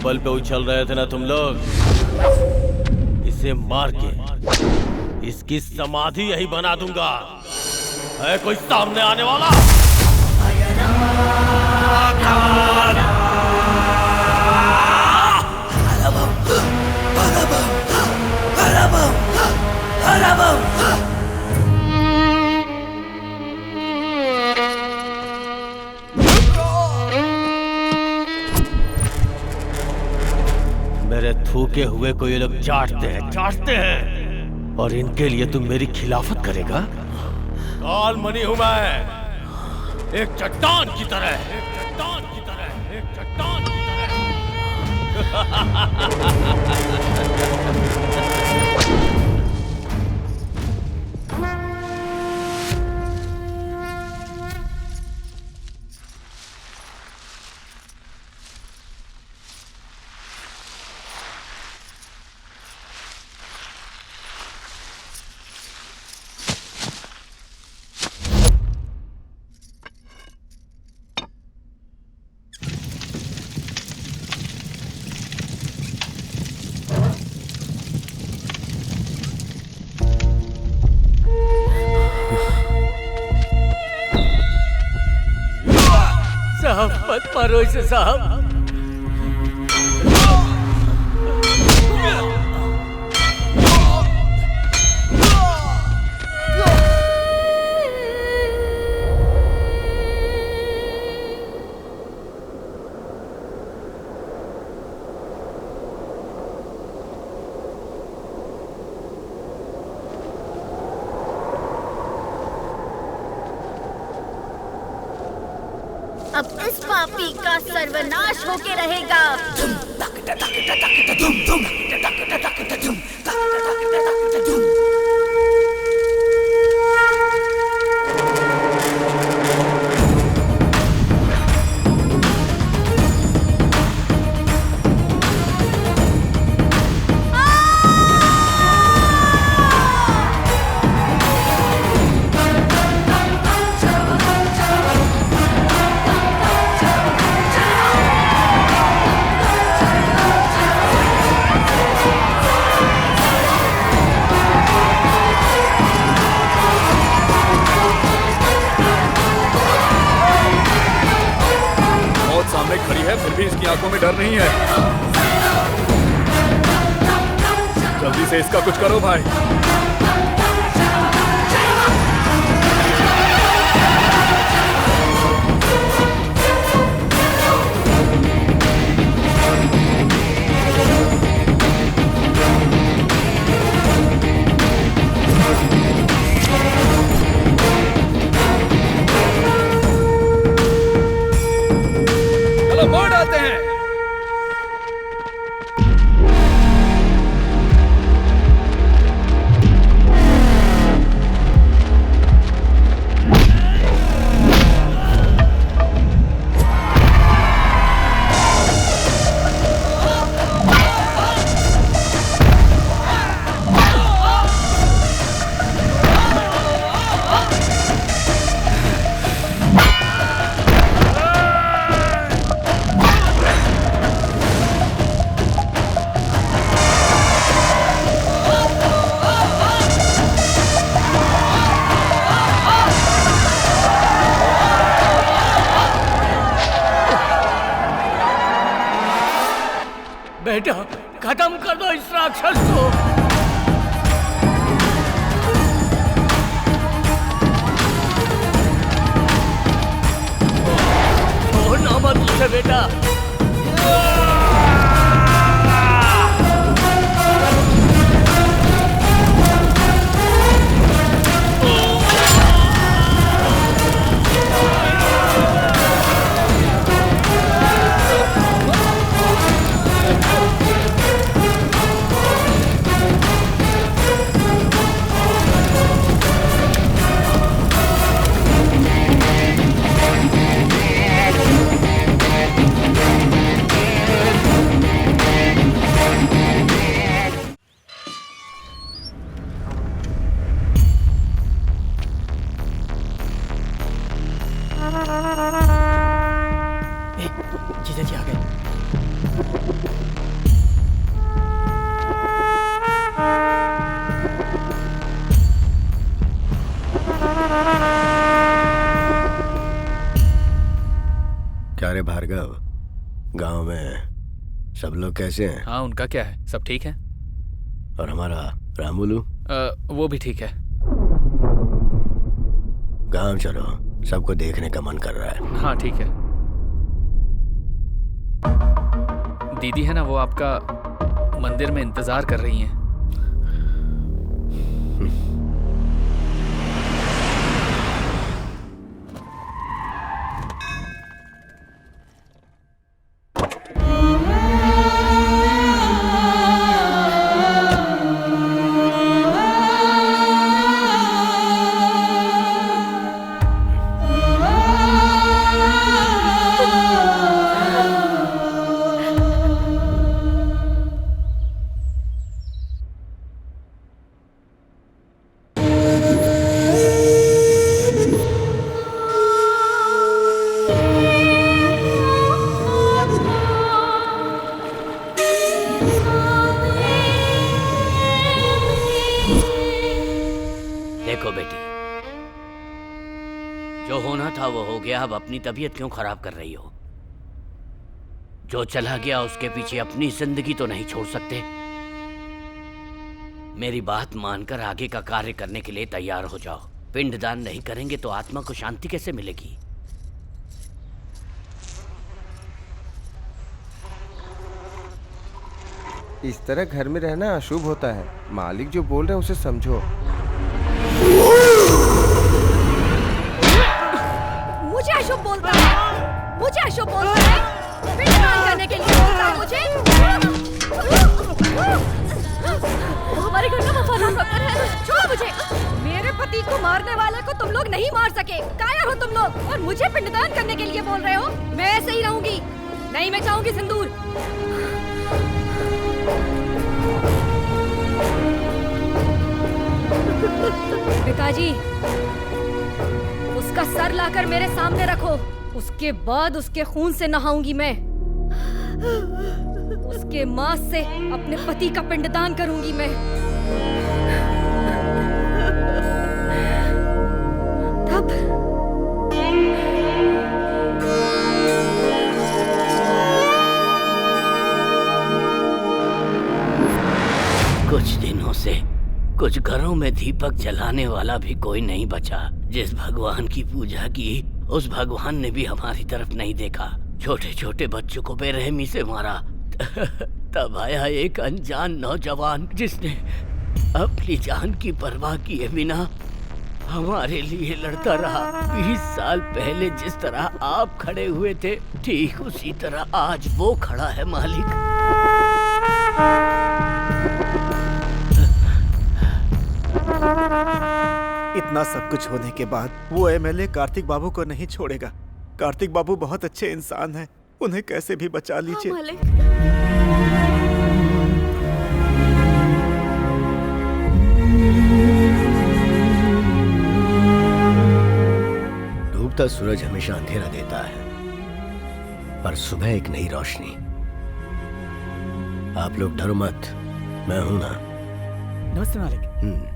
बल पे उछल रहे थे ना तुम लोग। इसे मार के इसकी समाधि यही बना दूंगा। है कोई सामने आने वाला? मेरे थूके हुए को ये लोग चाटते हैं और इनके लिए तुम मेरी खिलाफत करेगा? काल मणि हूं मैं, एक चट्टान की तरह, एक चट्टान की तरह, एक चट्टान की साहब मत मारो इसे साहब। अब इस पापी का सर्वनाश होके रहेगा। खड़ी है फिर भी इसकी आंखों में डर नहीं है। जल्दी से इसका कुछ करो भाई। मोड़ डालते हैं। बेटा खत्म कर दो इस राक्षस को। है बेटा। जीजा जी आ गए। क्या रे भार्गव, गांव में सब लोग कैसे हैं? हाँ, उनका क्या है, सब ठीक है। और हमारा रामुलू? वो भी ठीक है। गांव चलो, सबको देखने का मन कर रहा है। हाँ ठीक है। दीदी है ना, वो आपका मंदिर में इंतजार कर रही हैं। अब अपनी तबीयत क्यों खराब कर रही हो? जो चला गया उसके पीछे अपनी जिंदगी तो नहीं छोड़ सकते। मेरी बात मानकर आगे का कार्य करने के लिए तैयार हो जाओ। पिंडदान नहीं करेंगे तो आत्मा को शांति कैसे मिलेगी? इस तरह घर में रहना अशुभ होता है। मालिक जो बोल रहे हैं उसे समझो। मुझे अशुभ बोलता है, मुझे अशुभ बोलता है, पिंडदान करने के लिए बोलता है मुझे। वो हमारे घर का वफादार नौकर है। छोड़ो मुझे। मेरे पति को मारने वाले को तुम लोग नहीं मार सके। कायर हो तुम लोग और मुझे पिंडदान करने के लिए बोल रहे हो। मैं ऐसे ही रहूंगी, नहीं मैं चाहूंगी सिंदूर। पिताजी, उसका सर लाकर मेरे सामने रखो, उसके बाद उसके खून से नहाऊंगी मैं। उसके मांस से अपने पति का पिंडदान करूंगी मैं। तब कुछ दिनों से कुछ घरों में दीपक जलाने वाला भी कोई नहीं बचा। जिस भगवान की पूजा की उस भगवान ने भी हमारी तरफ नहीं देखा। छोटे छोटे बच्चों को बेरहमी से मारा। तब आया एक अनजान नौजवान जिसने अपनी जान की परवाह किए बिना हमारे लिए लड़ता रहा। 20 साल पहले जिस तरह आप खड़े हुए थे ठीक उसी तरह आज वो खड़ा है मालिक। इतना सब कुछ होने के बाद वो एमएलए कार्तिक बाबू को नहीं छोड़ेगा। कार्तिक बाबू बहुत अच्छे इंसान हैं, उन्हें कैसे भी बचा लीजिए। डूबता सूरज हमेशा अंधेरा देता है, पर सुबह एक नई रोशनी। आप लोग डरो मत, मैं हूं ना। नमस्ते मालिक।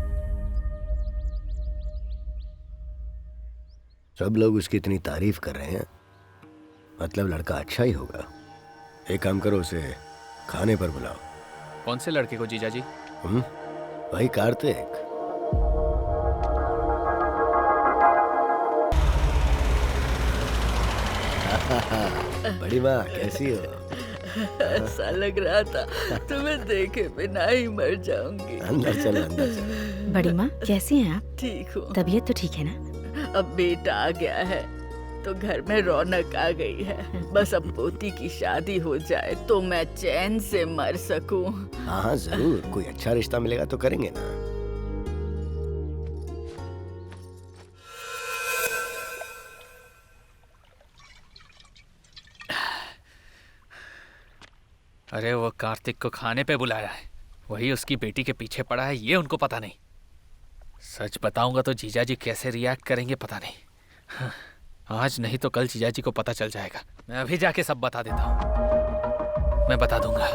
सब लोग उसकी इतनी तारीफ कर रहे हैं, मतलब लड़का अच्छा ही होगा। एक काम करो, उसे खाने पर बुलाओ। कौन से लड़के को जीजा जी? वही कार्तिक। बड़ी माँ कैसी हो? ऐसा लग रहा था तुम्हें देखे बिना ही मर जाऊंगी। अंदर चलो, अंदर चलो। बड़ी माँ कैसी हैं आप? ठीक हूँ। तबीयत तो ठीक है ना? अब बेटा आ गया है तो घर में रौनक आ गई है। बस अब पोती की शादी हो जाए तो मैं चैन से मर सकूं। हाँ जरूर, कोई अच्छा रिश्ता मिलेगा तो करेंगे ना। अरे वो कार्तिक को खाने पे बुलाया है, वही उसकी बेटी के पीछे पड़ा है, ये उनको पता नहीं। सच बताऊंगा तो जीजाजी कैसे रिएक्ट करेंगे पता नहीं। हाँ, आज नहीं तो कल जीजाजी को पता चल जाएगा। मैं अभी जाके सब बता देता हूँ। मैं बता दूंगा,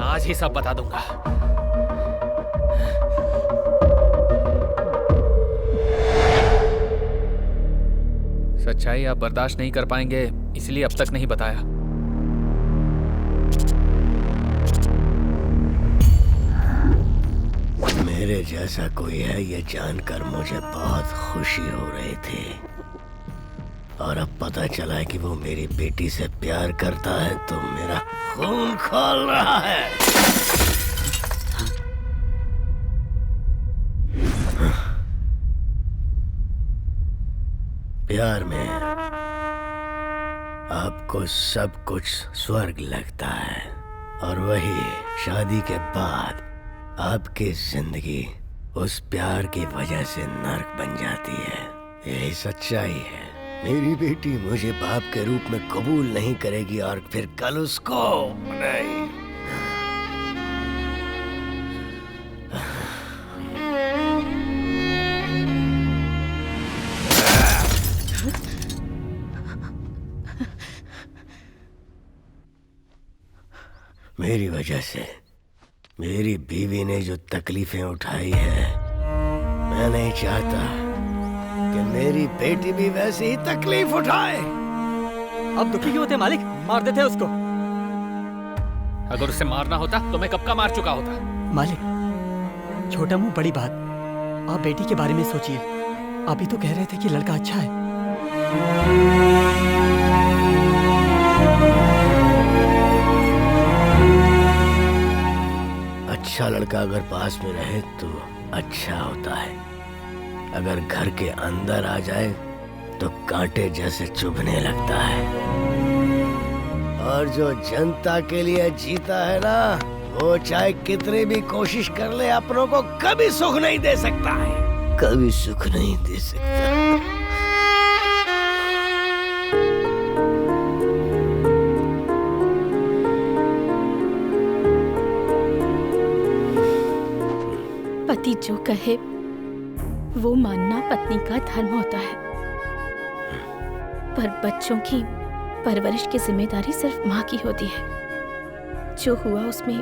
आज ही सब बता दूंगा। सच्चाई आप बर्दाश्त नहीं कर पाएंगे, इसलिए अब तक नहीं बताया। मेरे जैसा कोई है ये जानकर मुझे बहुत खुशी हो रही थी, और अब पता चला है कि वो मेरी बेटी से प्यार करता है तो मेरा खून खौल रहा है। प्यार में आपको सब कुछ स्वर्ग लगता है, और वही शादी के बाद आपकी जिंदगी उस प्यार की वजह से नर्क बन जाती है। यही सच्चाई है। मेरी बेटी मुझे बाप के रूप में कबूल नहीं करेगी और फिर कल उसको नहीं। मेरी वजह से मेरी बीवी ने जो तकलीफें उठाई है, मैं नहीं चाहता कि मेरी बेटी भी वैसी ही तकलीफ उठाए। अब दुखी क्यों होते मालिक? मार देते उसको। अगर उसे मारना होता तो मैं कब का मार चुका होता। मालिक छोटा मुंह बड़ी बात, आप बेटी के बारे में सोचिए। अभी तो कह रहे थे कि लड़का अच्छा है। अच्छा लड़का अगर पास में रहे तो अच्छा होता है, अगर घर के अंदर आ जाए तो कांटे जैसे चुभने लगता है। और जो जनता के लिए जीता है ना, वो चाहे कितनी भी कोशिश कर ले अपनों को कभी सुख नहीं दे सकता है, कभी सुख नहीं दे सकता। पति जो कहे वो मानना पत्नी का धर्म होता है, पर बच्चों की परवरिश की जिम्मेदारी सिर्फ माँ की होती है। जो हुआ उसमें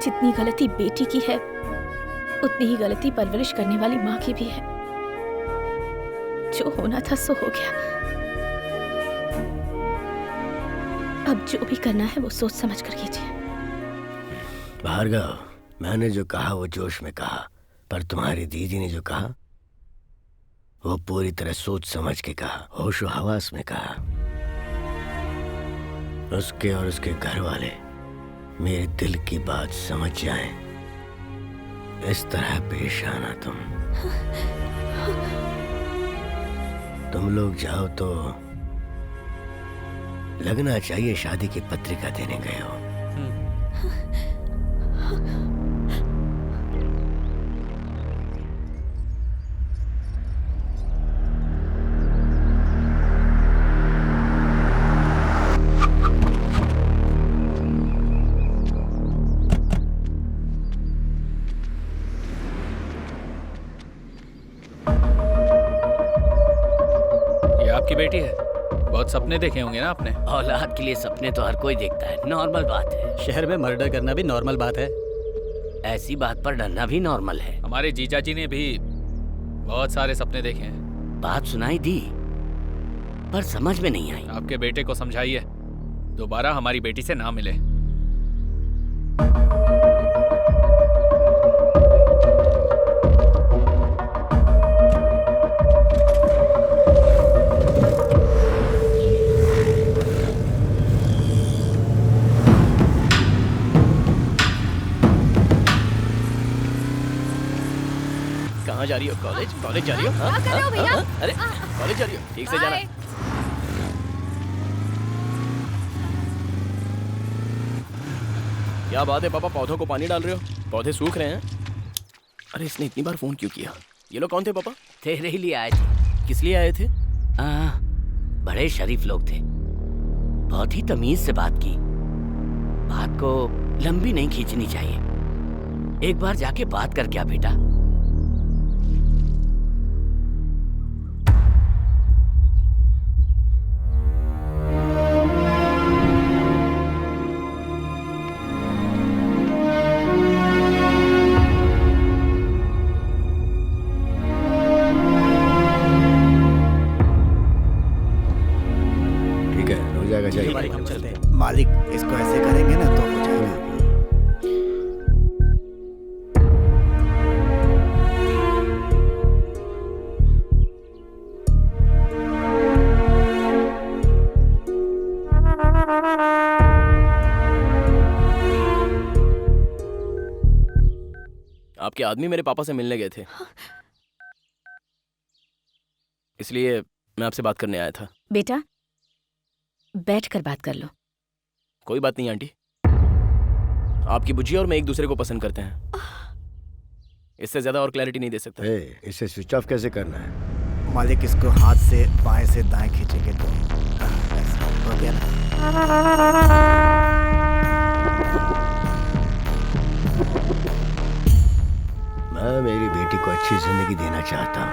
जितनी गलती बेटी की है, उतनी ही गलती परवरिश करने वाली माँ की भी है। जो होना था सो हो गया। अब जो भी करना है वो सोच समझ कर कीजिए। भार्गव, मैंने जो कहा वो जोश में कहा, पर तुम्हारी दीदी ने जो कहा वो पूरी तरह सोच समझ के कहा, होशो हवास में कहा। उसके और उसके घर वाले मेरे दिल की बात समझ जाएं, इस तरह पेश आना। तुम लोग जाओ तो लगना चाहिए शादी की पत्रिका देने गए हो। आपकी बेटी है, बहुत सपने देखे होंगे ना आपने। औलाद के लिए सपने तो हर कोई देखता है, नॉर्मल बात है। शहर में मर्डर करना भी नॉर्मल बात है। ऐसी बात पर डरना भी नॉर्मल है। हमारे जीजाजी ने भी बहुत सारे सपने देखे हैं। बात सुनाई दी पर समझ में नहीं आई। आपके बेटे को समझाइए दोबारा हमारी बेटी से ना मिले। जा रही हो? कॉलेज कॉलेज जा रही हो? क्या कर रहे हो भैया? अरे कॉलेज जा रही हो? ठीक से जाना। बाय। क्या बात है पापा, पौधों को पानी डाल रहे हो? पौधे सूख रहे हैं। अरे इसने इतनी बार फोन क्यों किया? ये लोग कौन थे पापा? तेरे ही लिए आए थे। किस लिए आए थे? बड़े शरीफ लोग थे, बहुत ही तमीज से बात की। बात को लंबी नहीं खींचनी चाहिए। एक बार जाके बात कर क्या बेटा। हम चलते हैं। मालिक इसको ऐसे करेंगे ना तो हो जाएगा। आपके आदमी मेरे पापा से मिलने गए थे, इसलिए मैं आपसे बात करने आया था। बेटा बैठकर बात कर लो। कोई बात नहीं आंटी, आपकी बुज्जी और मैं एक दूसरे को पसंद करते हैं। इससे ज्यादा और क्लैरिटी नहीं दे सकता। इसे स्विच ऑफ कैसे करना है? मालिक इसको हाथ से बाएं से दाएं खींचेंगे तो ऐसा हो गया ना। मैं मेरी बेटी को अच्छी जिंदगी देना चाहता हूँ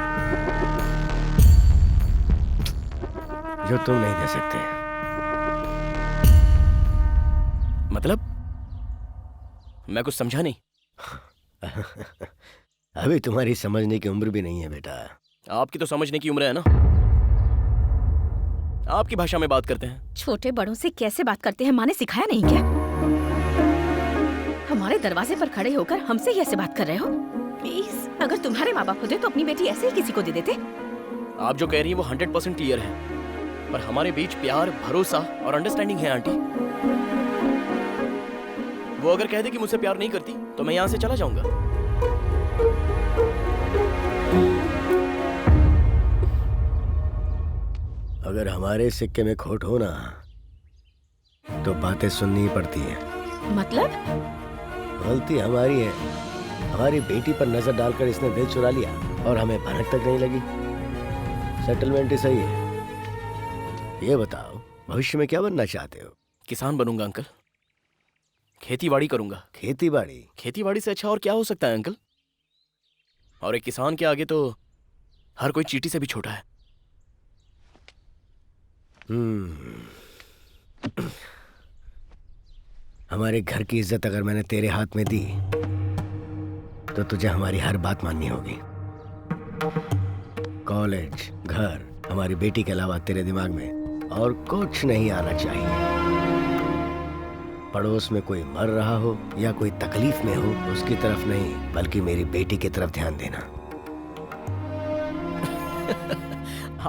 जो तुम नहीं दे सकते। मतलब मैं कुछ समझा नहीं। अभी तुम्हारी समझने की उम्र भी नहीं है बेटा। आपकी तो समझने की उम्र है ना। आपकी भाषा में बात करते हैं। छोटे बड़ों से कैसे बात करते हैं माँ ने सिखाया नहीं क्या? हमारे दरवाजे पर खड़े होकर हमसे ही ऐसे बात कर रहे हो? प्लीज, अगर तुम्हारे माँ बाप होते तो अपनी बेटी ऐसे ही किसी को दे देते। आप जो कह रही हैं वो 100% क्लियर है, पर हमारे बीच प्यार, भरोसा और अंडरस्टैंडिंग है आंटी। वो अगर कह दे कि मुझसे प्यार नहीं करती तो मैं यहाँ से चला जाऊंगा। अगर हमारे सिक्के में खोट हो ना तो बातें सुननी ही पड़ती हैं। मतलब? गलती हमारी है। हमारी बेटी पर नजर डालकर इसने दिल चुरा लिया और हमें भनक तक नहीं लगी। सेटलमेंट ही सही है। ये बताओ भविष्य में क्या बनना चाहते हो? किसान बनूंगा अंकल, खेती बाड़ी करूंगा। खेती बाड़ी? खेती बाड़ी से अच्छा और क्या हो सकता है अंकल? और एक किसान के आगे तो हर कोई चींटी से भी छोटा है। हमारे घर की इज्जत अगर मैंने तेरे हाथ में दी तो तुझे हमारी हर बात माननी होगी। कॉलेज, घर, हमारी बेटी के अलावा तेरे दिमाग में और कुछ नहीं आना चाहिए। पड़ोस में कोई मर रहा हो या कोई तकलीफ में हो उसकी तरफ नहीं बल्कि मेरी बेटी की तरफ ध्यान देना।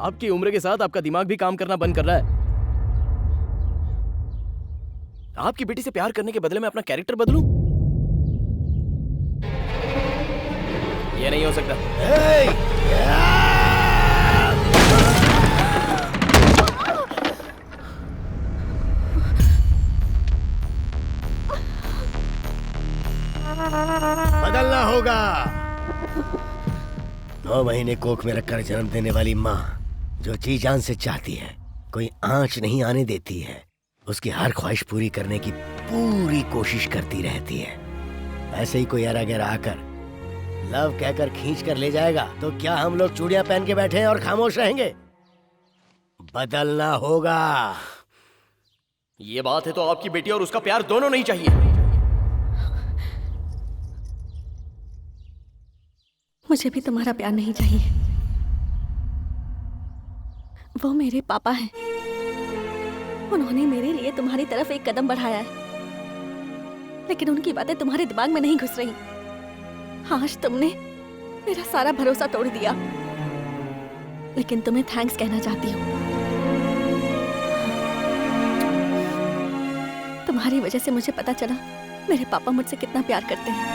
आपकी उम्र के साथ आपका दिमाग भी काम करना बंद कर रहा है। आपकी बेटी से प्यार करने के बदले में अपना कैरेक्टर बदलूं? ये नहीं हो सकता। बदलना होगा। 9 महीने कोख में रखकर जन्म देने वाली माँ जो जी जान से चाहती है, कोई आंच नहीं आने देती है, उसकी हर ख्वाहिश पूरी करने की पूरी कोशिश करती रहती है। ऐसे ही कोई अरा गहरा आकर लव कहकर खींच कर ले जाएगा तो क्या हम लोग चूड़ियां पहन के बैठे हैं और खामोश रहेंगे? बदलना होगा। ये बात है तो आपकी बेटी और उसका प्यार दोनों नहीं चाहिए। मुझे भी तुम्हारा प्यार नहीं चाहिए। वो मेरे पापा हैं। उन्होंने मेरे लिए तुम्हारी तरफ एक कदम बढ़ाया है, लेकिन उनकी बातें तुम्हारे दिमाग में नहीं घुस रही। आज तुमने मेरा सारा भरोसा तोड़ दिया, लेकिन तुम्हें थैंक्स कहना चाहती हूँ। तुम्हारी वजह से मुझे पता चला मेरे पापा मुझसे कितना प्यार करते हैं।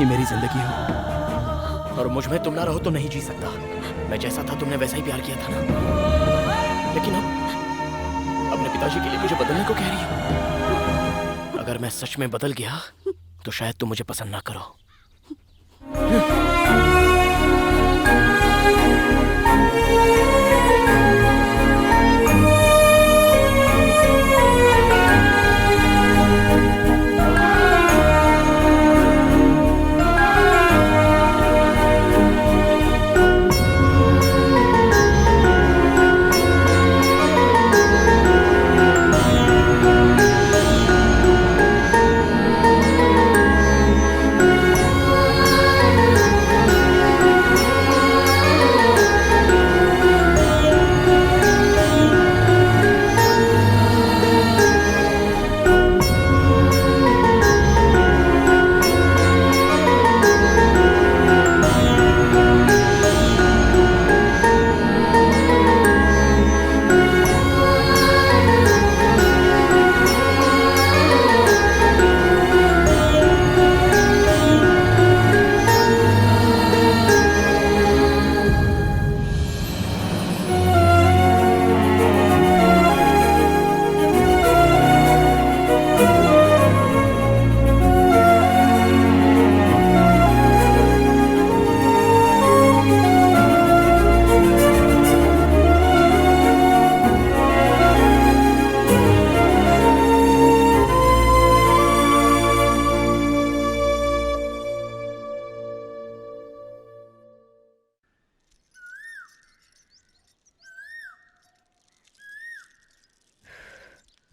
ही मेरी जिंदगी हो और मुझ में तुम ना रहो तो नहीं जी सकता। मैं जैसा था तुमने वैसा ही प्यार किया था ना, लेकिन अब अपने पिताजी के लिए मुझे बदलने को कह रही हो। अगर मैं सच में बदल गया तो शायद तुम मुझे पसंद ना करो।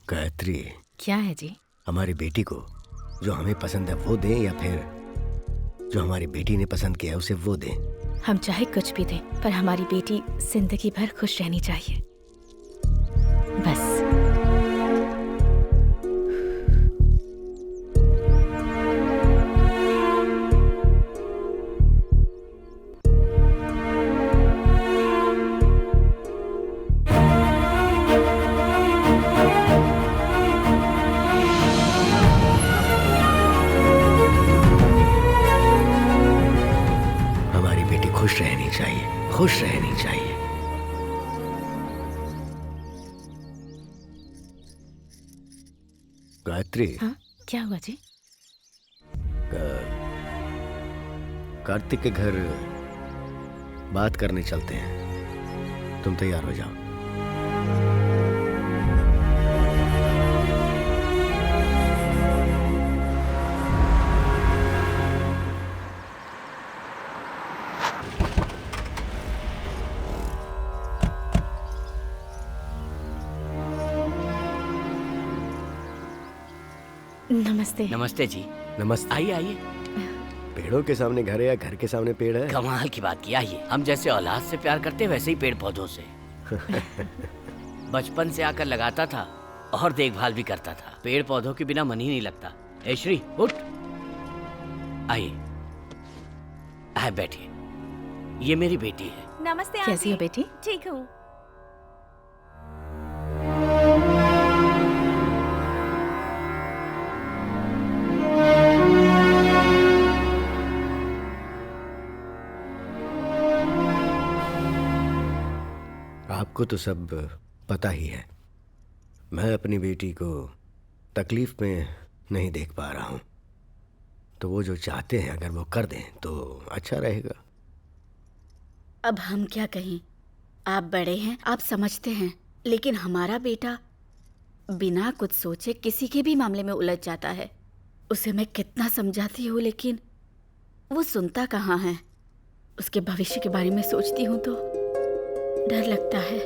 गायत्री, क्या है जी? हमारी बेटी को जो हमें पसंद है वो दें या फिर जो हमारी बेटी ने पसंद किया है उसे वो दें? हम चाहे कुछ भी दें, पर हमारी बेटी जिंदगी भर खुश रहनी चाहिए, बस। खुश रहनी चाहिए, खुश रहनी चाहिए। गायत्री। हाँ, क्या हुआ जी? कार्तिक के घर बात करने चलते हैं, तुम तैयार हो जाओ। नमस्ते। नमस्ते जी। नमस्ते। आइए आइए। पेड़ों के सामने घर है या घर के सामने पेड़ है? कमाल की बात की। आइए, हम जैसे औलाद से प्यार करते वैसे ही पेड़ पौधों से। बचपन से आकर लगाता था और देखभाल भी करता था। पेड़ पौधों के बिना मन ही नहीं लगता। ए श्री, उठ। आइए, आए बैठिए। ये मेरी बेटी है। नमस्ते। कैसी हो बेटी? ठीक हूँ। आपको तो सब पता ही है। मैं अपनी बेटी को तकलीफ में नहीं देख पा रहा हूँ, तो वो जो चाहते हैं अगर वो कर दें तो अच्छा रहेगा। अब हम क्या कहें? आप बड़े हैं, आप समझते हैं, लेकिन हमारा बेटा बिना कुछ सोचे किसी के भी मामले में उलझ जाता है। उसे मैं कितना समझाती हूँ, लेकिन वो सुनता कहाँ है। उसके भविष्य के बारे में सोचती हूँ तो डर लगता है।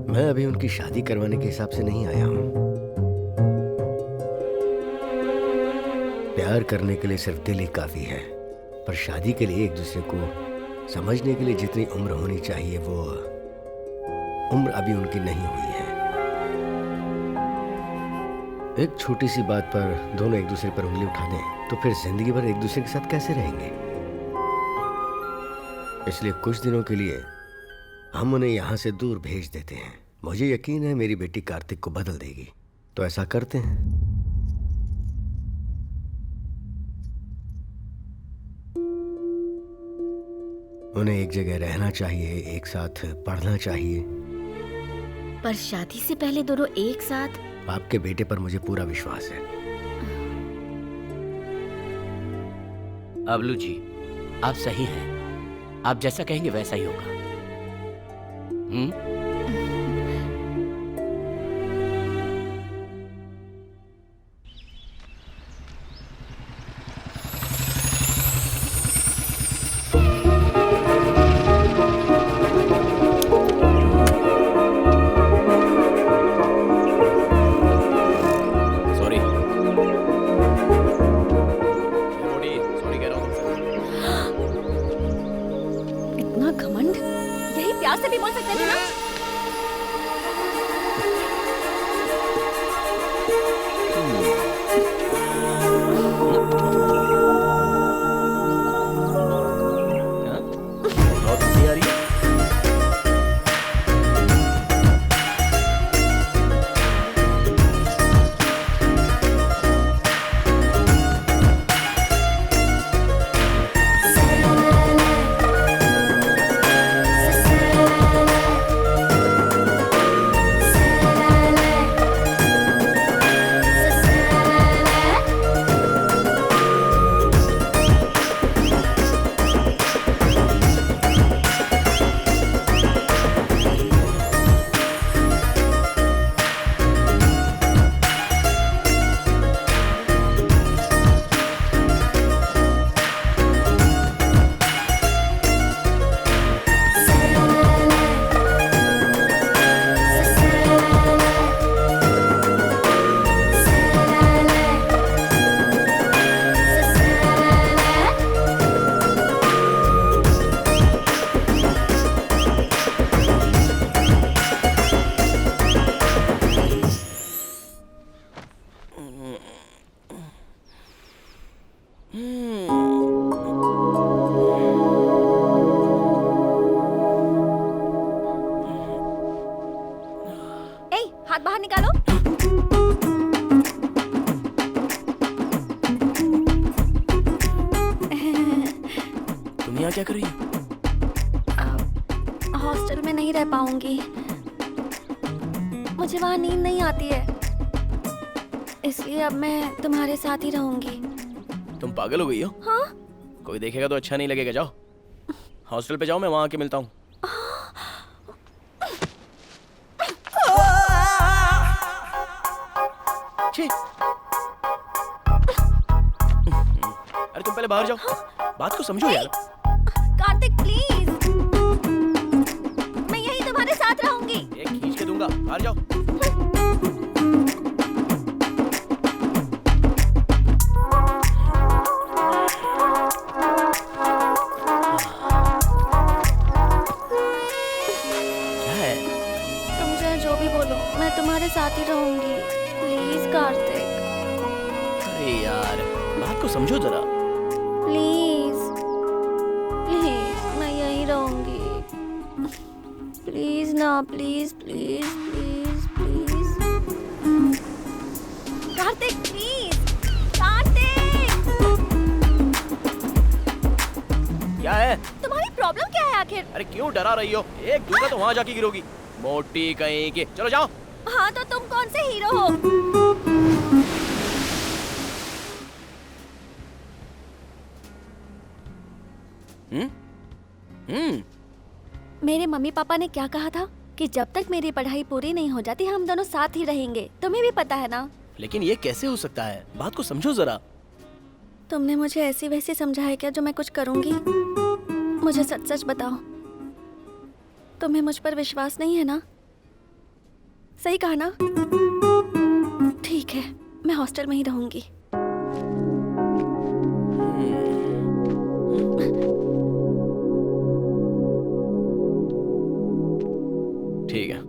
मैं अभी उनकी शादी करवाने के हिसाब से नहीं आया हूँ। प्यार करने के लिए सिर्फ दिल ही काफी है, पर शादी के लिए एक दूसरे को समझने के लिए जितनी उम्र होनी चाहिए वो उम्र अभी उनकी नहीं हुई है। एक छोटी सी बात पर दोनों एक दूसरे पर उंगली उठा दें तो फिर जिंदगी भर एक दूसरे के साथ कैसे रहेंगे? इसलिए कुछ दिनों के लिए हम उन्हें यहाँ से दूर भेज देते हैं। मुझे यकीन है मेरी बेटी कार्तिक को बदल देगी, तो ऐसा करते हैं। उन्हें एक जगह रहना चाहिए, एक साथ पढ़ना चाहिए। पर शादी से पहले दोनों एक साथ? आपके बेटे पर मुझे पूरा विश्वास है। अबलू जी, आप सही हैं। आप जैसा कहेंगे वैसा ही होगा। इतना घमंड, यही प्यार से भी बोल सकते थे ना? बहुत हंसी आ रही है। हाथ बाहर निकालो। तुम यहाँ क्या कर रही हो? हॉस्टल में नहीं रह पाऊंगी, मुझे वहाँ नींद नहीं आती है, इसलिए अब मैं तुम्हारे साथ ही रहूंगी। तुम पागल हो गई हो? हाँ? कोई देखेगा तो अच्छा नहीं लगेगा। जाओ हॉस्टल पे जाओ, मैं वहाँ आके मिलता हूँ। अरे तुम पहले बाहर जाओ, बात को समझो यार। कार्तिक प्लीज, मैं यही तुम्हारे साथ रहूंगी। एक खींच के दूंगा, बाहर जाओ। क्या है? तुम चाहे जो भी बोलो, मैं तुम्हारे साथ ही रहूंगी। प्लीज कार्तिक। अरे यार बात को समझो जरा। प्लीज प्लीज, मैं यहीं रहूंगी। प्लीज ना, please please please please. Kartik please, Kartik. क्या है? तुम्हारी प्रॉब्लम क्या है आखिर? अरे क्यों डरा रही हो? एक दूंगा तो वहाँ जाके गिरोगी, मोटी कहीं की। चलो जाओ। हाँ तो तुम कौन से हीरो हो? मेरे मम्मी पापा ने क्या कहा था कि जब तक मेरी पढ़ाई पूरी नहीं हो जाती हम दोनों साथ ही रहेंगे। तुम्हें भी पता है ना? लेकिन ये कैसे हो सकता है? बात को समझो जरा। तुमने मुझे ऐसी वैसी समझाया क्या जो मैं कुछ करूंगी? मुझे सच सच बताओ, तुम्हें मुझ पर विश्वास नहीं है ना? सही कहा ना? ठीक है, मैं हॉस्टल में ही रहूंगी। ठीक है,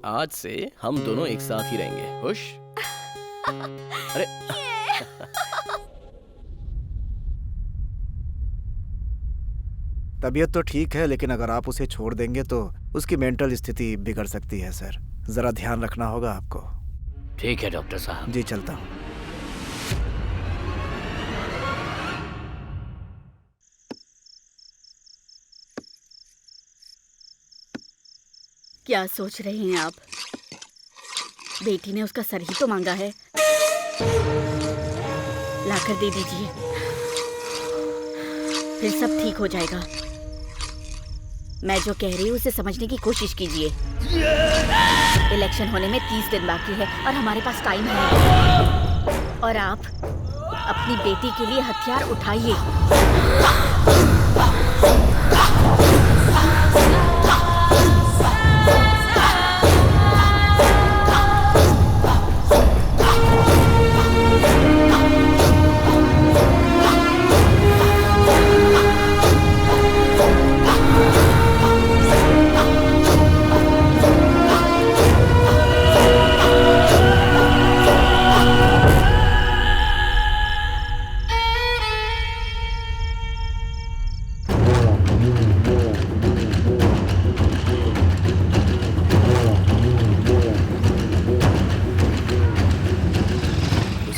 आज से हम दोनों एक साथ ही रहेंगे। खुश? अरे तबीयत तो ठीक है, लेकिन अगर आप उसे छोड़ देंगे तो उसकी मेंटल स्थिति बिगड़ सकती है सर। जरा ध्यान रखना होगा आपको। ठीक है डॉक्टर साहब। जी चलता हूँ। क्या सोच रही हैं आप? बेटी ने उसका सर ही तो मांगा है, लाकर दे दीजिए, फिर सब ठीक हो जाएगा। मैं जो कह रही हूँ उसे समझने की कोशिश कीजिए। इलेक्शन होने में 30 दिन बाकी है और हमारे पास टाइम है, और आप अपनी बेटी के लिए हथियार उठाइए।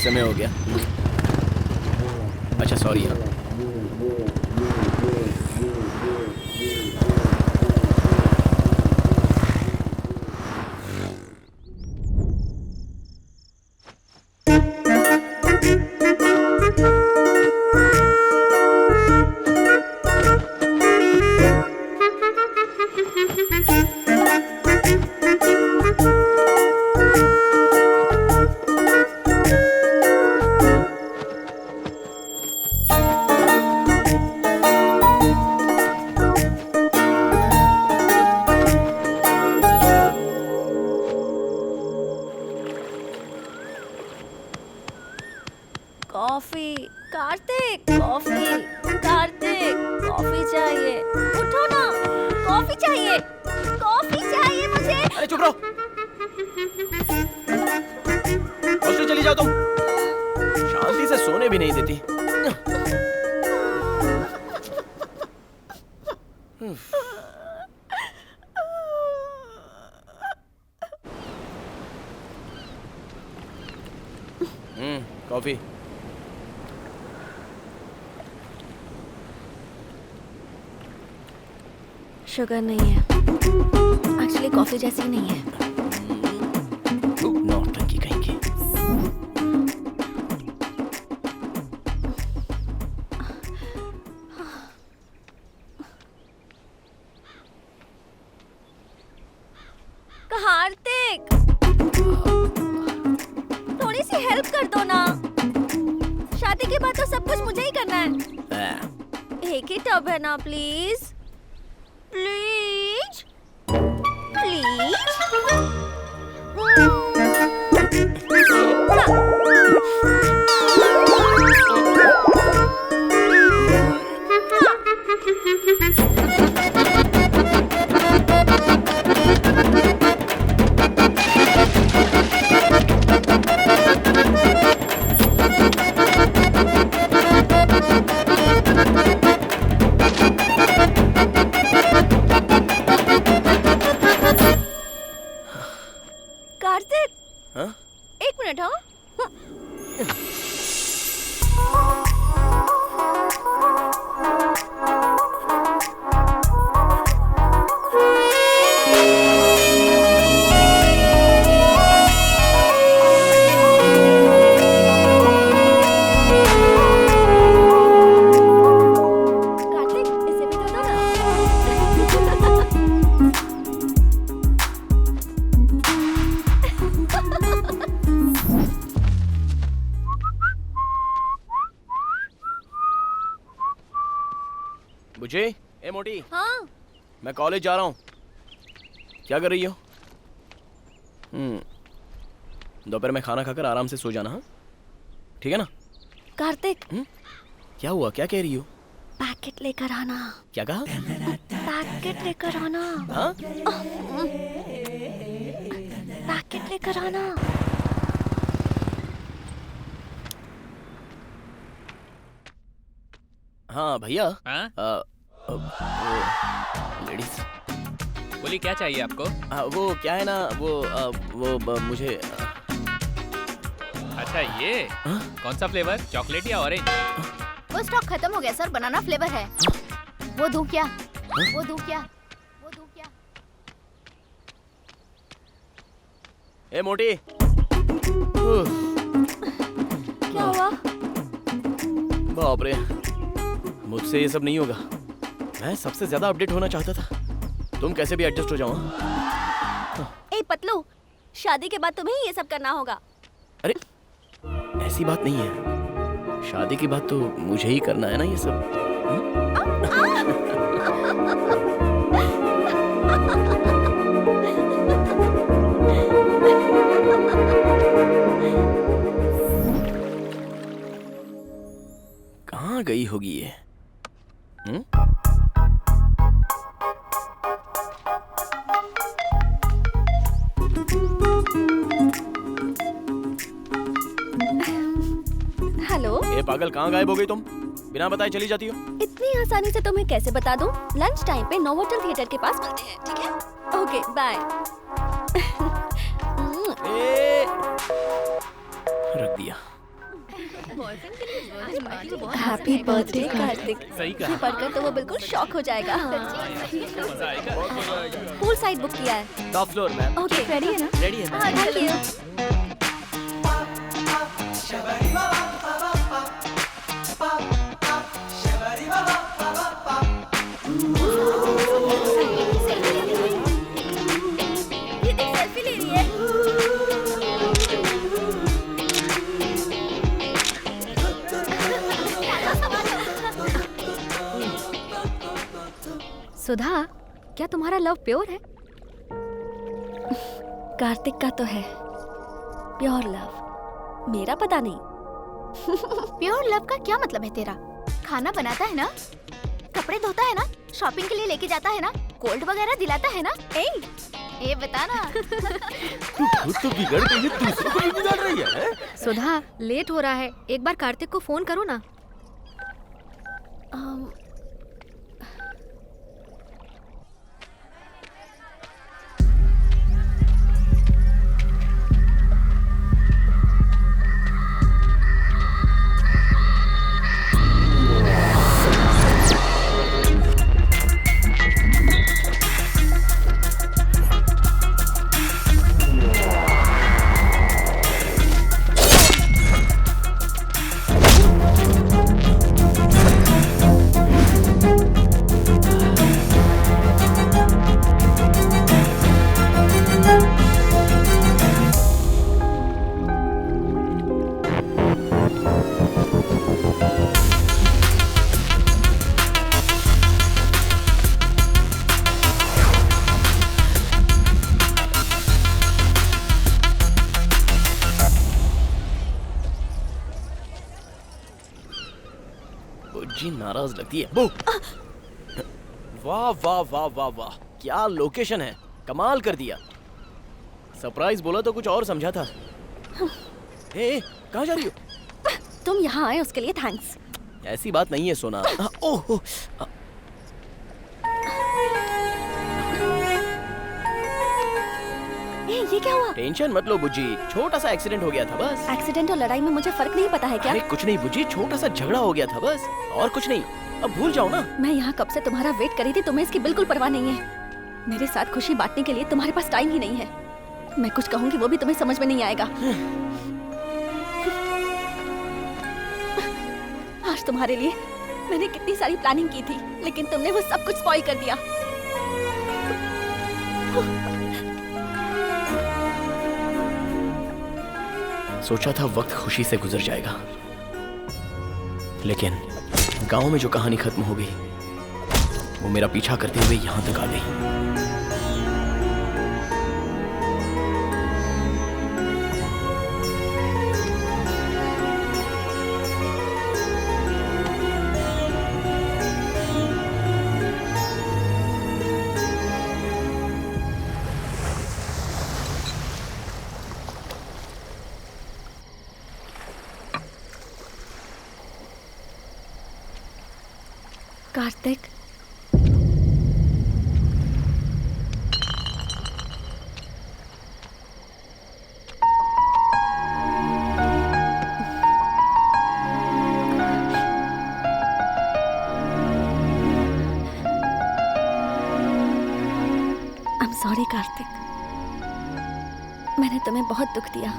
समय हो गया। अच्छा सॉरी यार। Coffee Kartik, coffee Kartik, coffee चाहिए, उठो ना, कॉफी चाहिए, कॉफी चाहिए मुझे। अरे चुप रहो, हॉस्टल चली जाओ तुम, शांति से सोने भी नहीं देती। कॉफी। शुगर नहीं है, एक्चुअली कॉफी जैसी नहीं है। नौटंकी कहेंगे। कार्तिक, थोड़ी सी हेल्प कर दो ना, शादी के बाद तो सब कुछ मुझे ही करना है। एक ही टब है ना, प्लीज प्लीज प्लीज। कार्तिक, हाँ? एक मिनट। हाँ, कार्तिक इसे भी तो दो ना। बुझे? ए मोटी। हाँ, मैं कॉलेज जा रहा हूँ। क्या कर रही हो? दोपहर में खाना खाकर आराम से सो जाना। हाँ ठीक है ना? कार्तिक। क्या हुआ? क्या कह रही हो? पैकेट लेकर आना। क्या कहा? पैकेट लेकर आना। हाँ? पैकेट लेकर आना। हाँ भैया। हाँ? लेडीज बोली क्या चाहिए आपको? वो क्या है ना, वो मुझे अच्छा ये कौन सा फ्लेवर, चॉकलेट या ऑरेंज? वो स्टॉक खत्म हो गया सर, बनाना फ्लेवर है। वो दूं क्या? वो दूं क्या? वो दूं क्या? ए मोटी। क्या हुआ? बाप रे, मुझसे ये सब नहीं होगा। मैं सबसे ज्यादा अपडेट होना चाहता था। तुम कैसे भी एडजस्ट हो जाओ। ए पतलू, शादी के बाद तुम्हें ये सब करना होगा। अरे ऐसी बात नहीं है, शादी की बात तो मुझे ही करना है ना ये सब। कहाँ गई होगी ये? हेलो। ए पागल, कहाँ गायब हो गई तुम? बिना बताए चली जाती हो। इतनी आसानी से तुम्हें कैसे बता दूं? लंच टाइम पे नोवोटेल थिएटर के पास मिलते हैं, ठीक है? Okay bye. रख दिया। Happy birthday Kartik. सही कहा। ये पढ़कर तो वो बिल्कुल शॉक हो जाएगा। पूल साइड बुक किया है। Top floor ma'am. Okay ready है ना? रेडी है। Thank you. सेल्फी ले रही है। सुधा, क्या तुम्हारा लव प्योर है? कार्तिक का तो है प्योर लव, मेरा पता नहीं। प्योर लव का क्या मतलब है तेरा? खाना बनाता है ना, कपड़े धोता है ना, शॉपिंग के लिए लेके जाता है ना, कोल्ड वगैरह दिलाता है ना? ए बता ना। खुद तो बिगड़ गई है, दूसरों को भी बिगाड़ रही है। सुधा, लेट हो रहा है, एक बार कार्तिक को फोन करो ना। जी नाराज लगती है। वाह वाह वाह वाह वाह, क्या लोकेशन है, कमाल कर दिया। सरप्राइज बोला तो कुछ और समझा था। ए, कहाँ जा रही हो? तुम यहाँ आए उसके लिए थैंक्स। ऐसी बात नहीं है सोना। ओह, ये क्या हुआ? टेंशन मत लो बुज्जी, छोटा सा एक्सीडेंट हो गया था बस। एक्सीडेंट और लड़ाई में मुझे फर्क नहीं पता है क्या? अरे कुछ नहीं बुज्जी, छोटा सा झगड़ा हो गया था बस, और कुछ नहीं। अब भूल जाओ ना। मैं यहाँ कब से तुम्हारा वेट करी थी, तुम्हें इसकी बिल्कुल परवाह नहीं है। मेरे साथ खुशी बांटने के लिए तुम्हारे पास टाइम ही नहीं है। मैं कुछ कहूँगी वो भी तुम्हें समझ में नहीं आएगा। आज तुम्हारे लिए मैंने कितनी सारी प्लानिंग की थी, लेकिन तुमने वो सब कुछ स्पॉइल कर दिया। सोचा था वक्त खुशी से गुजर जाएगा, लेकिन गांव में जो कहानी खत्म हो गई वो मेरा पीछा करते हुए यहां तक आ गई। कार्तिक, I'm sorry कार्तिक, मैंने तुम्हें बहुत दुख दिया।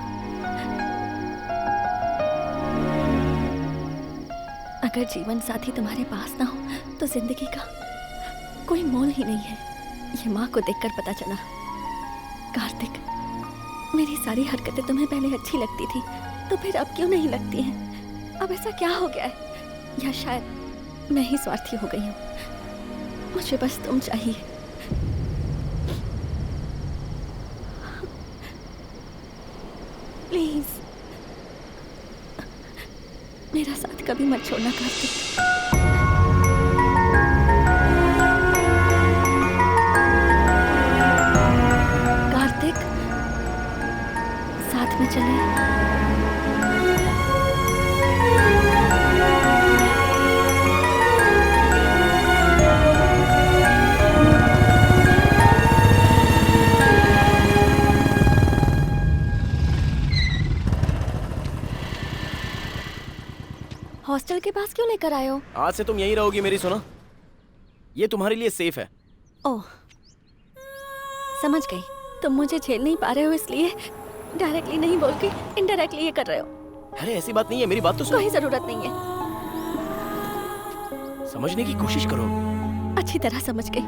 अगर जीवन साथी तुम्हारे पास ना हो तो जिंदगी का कोई मोल ही नहीं है। ये माँ को देखकर पता चला। कार्तिक, मेरी सारी हरकतें तुम्हें पहले अच्छी लगती थी, तो फिर अब क्यों नहीं लगती हैं? अब ऐसा क्या हो गया है? या शायद मैं ही स्वार्थी हो गई हूँ। मुझे बस तुम चाहिए। प्लीज मेरा साथ कभी मत छोड़ना कार्तिक। कार्तिक, साथ में चले। हॉस्टल के पास क्यों लेकर आए हो? आज से तुम यहीं रहोगी मेरी सोना। ये तुम्हारे लिए सेफ है। ओह, समझ गई। तुम मुझे झेल नहीं पा रहे हो इसलिए डायरेक्टली नहीं बोल के इनडायरेक्टली ये कर रहे हो। अरे ऐसी बात नहीं है, मेरी बात तो सुनो। कोई जरूरत नहीं है। समझने की कोशिश करो। अच्छी तरह समझ गई।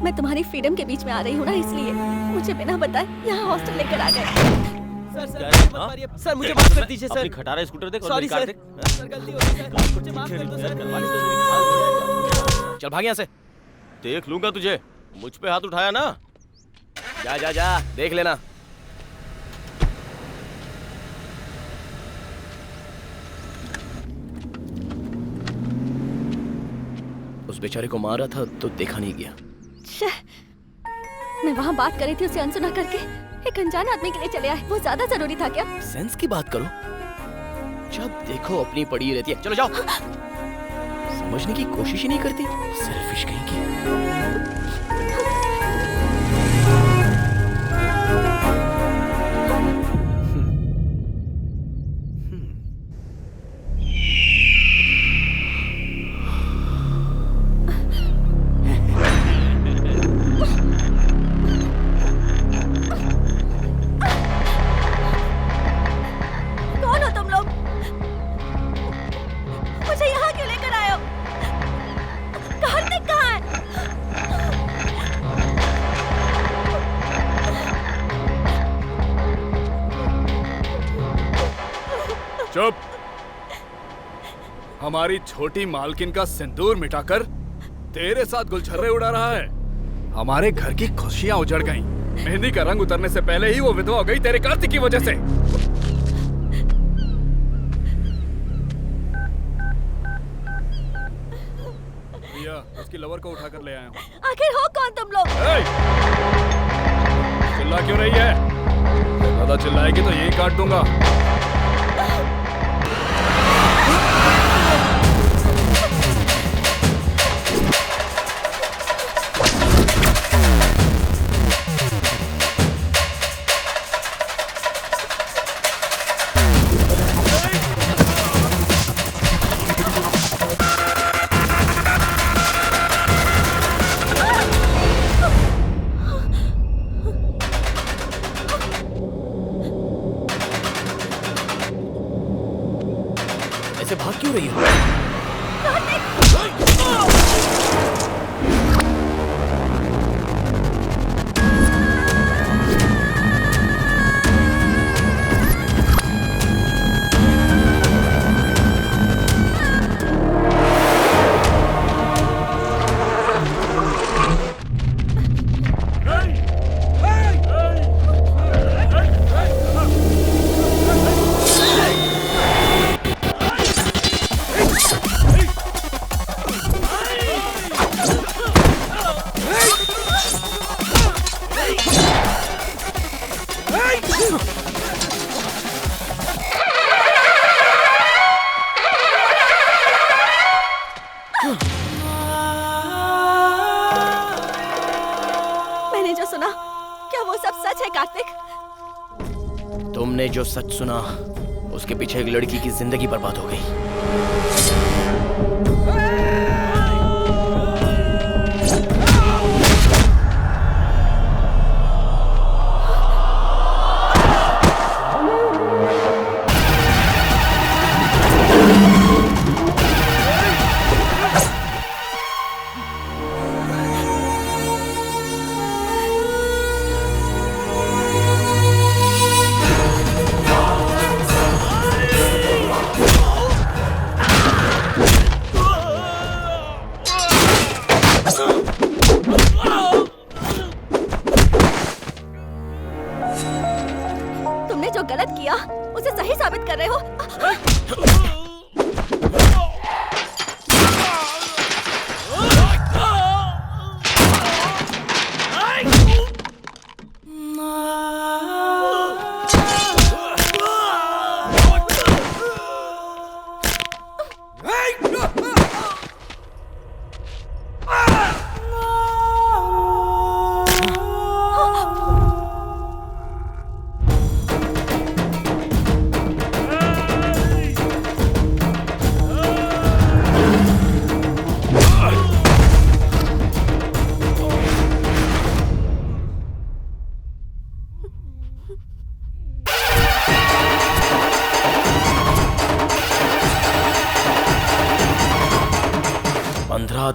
मैं तुम्हारी फ्रीडम के बीच में आ रही हूँ ना, इसलिए मुझे बिना बताए यहाँ हॉस्टल लेकर आ गए। सर मुझे माफ कर दीजिए सर। अपनी खटारा स्कूटर देख। Sorry sir. सर गलती हो गई सर। मुझे माफ कर दो सर। चल भाग यहाँ से। देख लूंगा तुझे। मुझ पे हाथ उठाया ना। जा जा जा, देख लेना। उस बेचारे को मारा था तो देखा नहीं गया। मैं वहाँ बात कर रही थी, उसे अनसुना करके एक अनजान आदमी के लिए चले आए। वो ज्यादा जरूरी था क्या? सेंस की बात करो। जब देखो अपनी पड़ी रहती है। चलो जाओ। समझने की कोशिश ही नहीं करती। सेल्फिश कहीं की। चुप। हमारी छोटी मालकिन का सिंदूर मिटाकर तेरे साथ गुलछर्रे उड़ा रहा है। हमारे घर की खुशियां उजड़ गईं। मेहंदी का रंग उतरने से पहले ही वो विधवा हो गई तेरे कार्तिक की वजह से। भैया, उसकी लवर को उठाकर ले आया हूँ। आखिर हो कौन तुम लोग? चिल्ला क्यों रही है? ज्यादा चिल्लाएगी तो यही काट दूंगा। ऐसे भाग क्यों रही हो? मैंने जो सुना, क्या वो सब सच है कार्तिक? तुमने जो सच सुना, उसके पीछे एक लड़की की जिंदगी बर्बाद हो गई। भैया, उसे सही साबित कर रहे हो।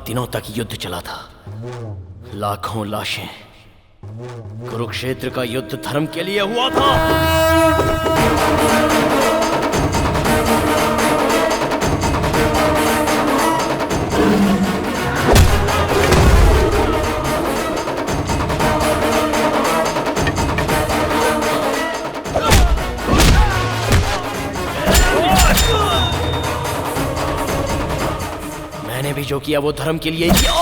दिनों तक युद्ध चला था, लाखों लाशें। कुरुक्षेत्र का युद्ध धर्म के लिए हुआ था। मैंने भी जो किया वो धर्म के लिए किया।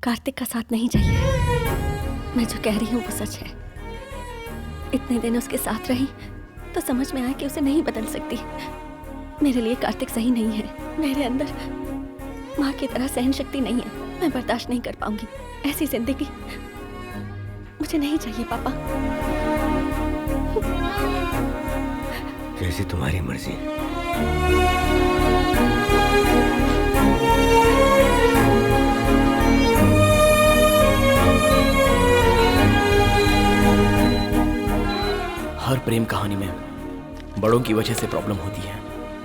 कार्तिक का साथ नहीं चाहिए। मैं जो कह रही हूँ वो सच है। इतने दिन उसके साथ रही तो समझ में आया कि उसे नहीं बदल सकती। मेरे लिए कार्तिक सही नहीं है। मेरे अंदर माँ की तरह सहन शक्ति नहीं है। मैं बर्दाश्त नहीं कर पाऊंगी ऐसी जिंदगी। मुझे नहीं चाहिए पापा। जैसी तुम्हारी मर्जी। हर प्रेम कहानी में बड़ों की वजह से प्रॉब्लम होती है।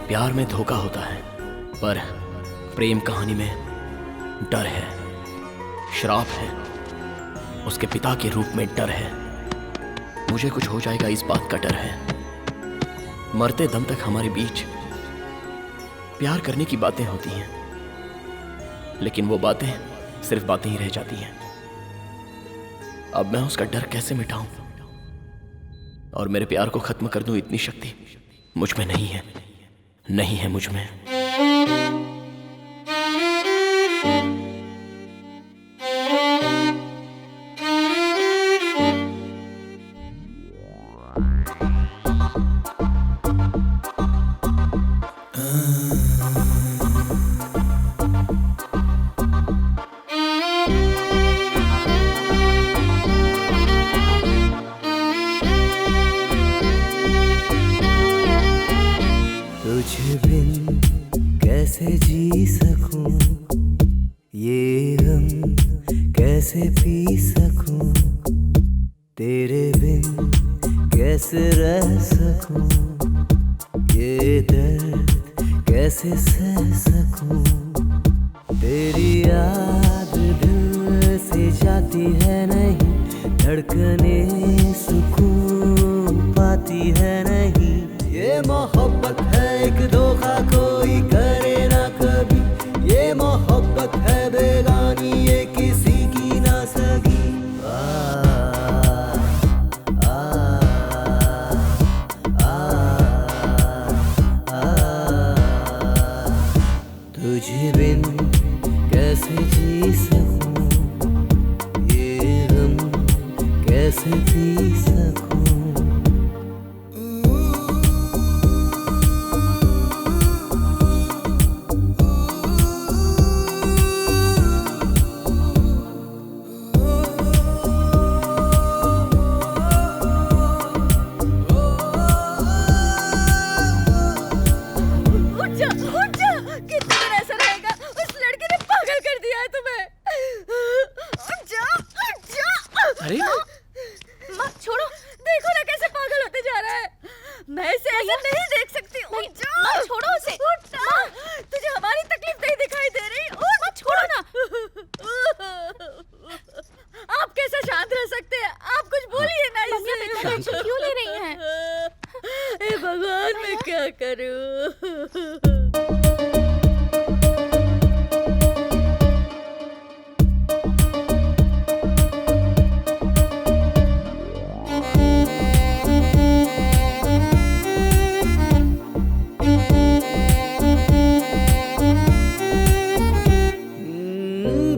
प्यार में धोखा होता है, पर प्रेम कहानी में डर है, श्राप है, उसके पिता के रूप में डर है। मुझे कुछ हो जाएगा इस बात का डर है। मरते दम तक हमारे बीच प्यार करने की बातें होती हैं, लेकिन वो बातें सिर्फ बातें ही रह जाती हैं। अब मैं उसका डर कैसे मिटाऊं और मेरे प्यार को खत्म कर दूं, इतनी शक्ति मुझ में नहीं है, नहीं है मुझ में। तुझ बिन कैसे जी सकूं, ये गम कैसे पी सकूं, तेरे बिन कैसे रह सकूं, ये दर्द कैसे सह सकूं। तेरी याद दिल से जाती है नहीं, धड़कने सुकून पाती है नहीं। ये मोहब्बत है एक धोखा कोई करे ना कभी, ये मोहब्बत है बेगानी ये किसी की ना सगी। तुझे बिन कैसे जी सकूं, ये गम कैसे पी सकूं।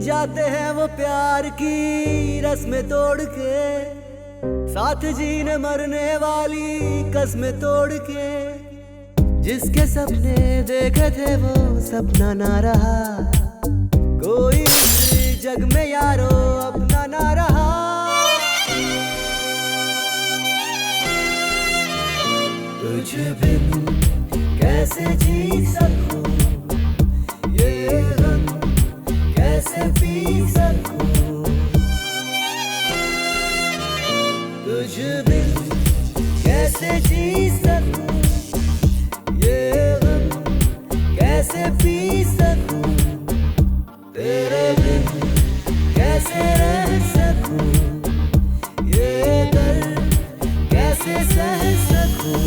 जाते हैं वो प्यार की रस्में तोड़ के, साथ जीने मरने वाली कस्में तोड़ के। जिसके सपने देखे थे वो सपना ना रहा, कोई इस जग में यारो अपना ना रहा। तुझे बिन कैसे जी सकूं, ये गम कैसे पी सकूं। तुझे बिन कैसे जी सकूं, ये गम कैसे पी सकूं। तेरे बिन कैसे रह सकूं, ये दर्द कैसे सह सकूं।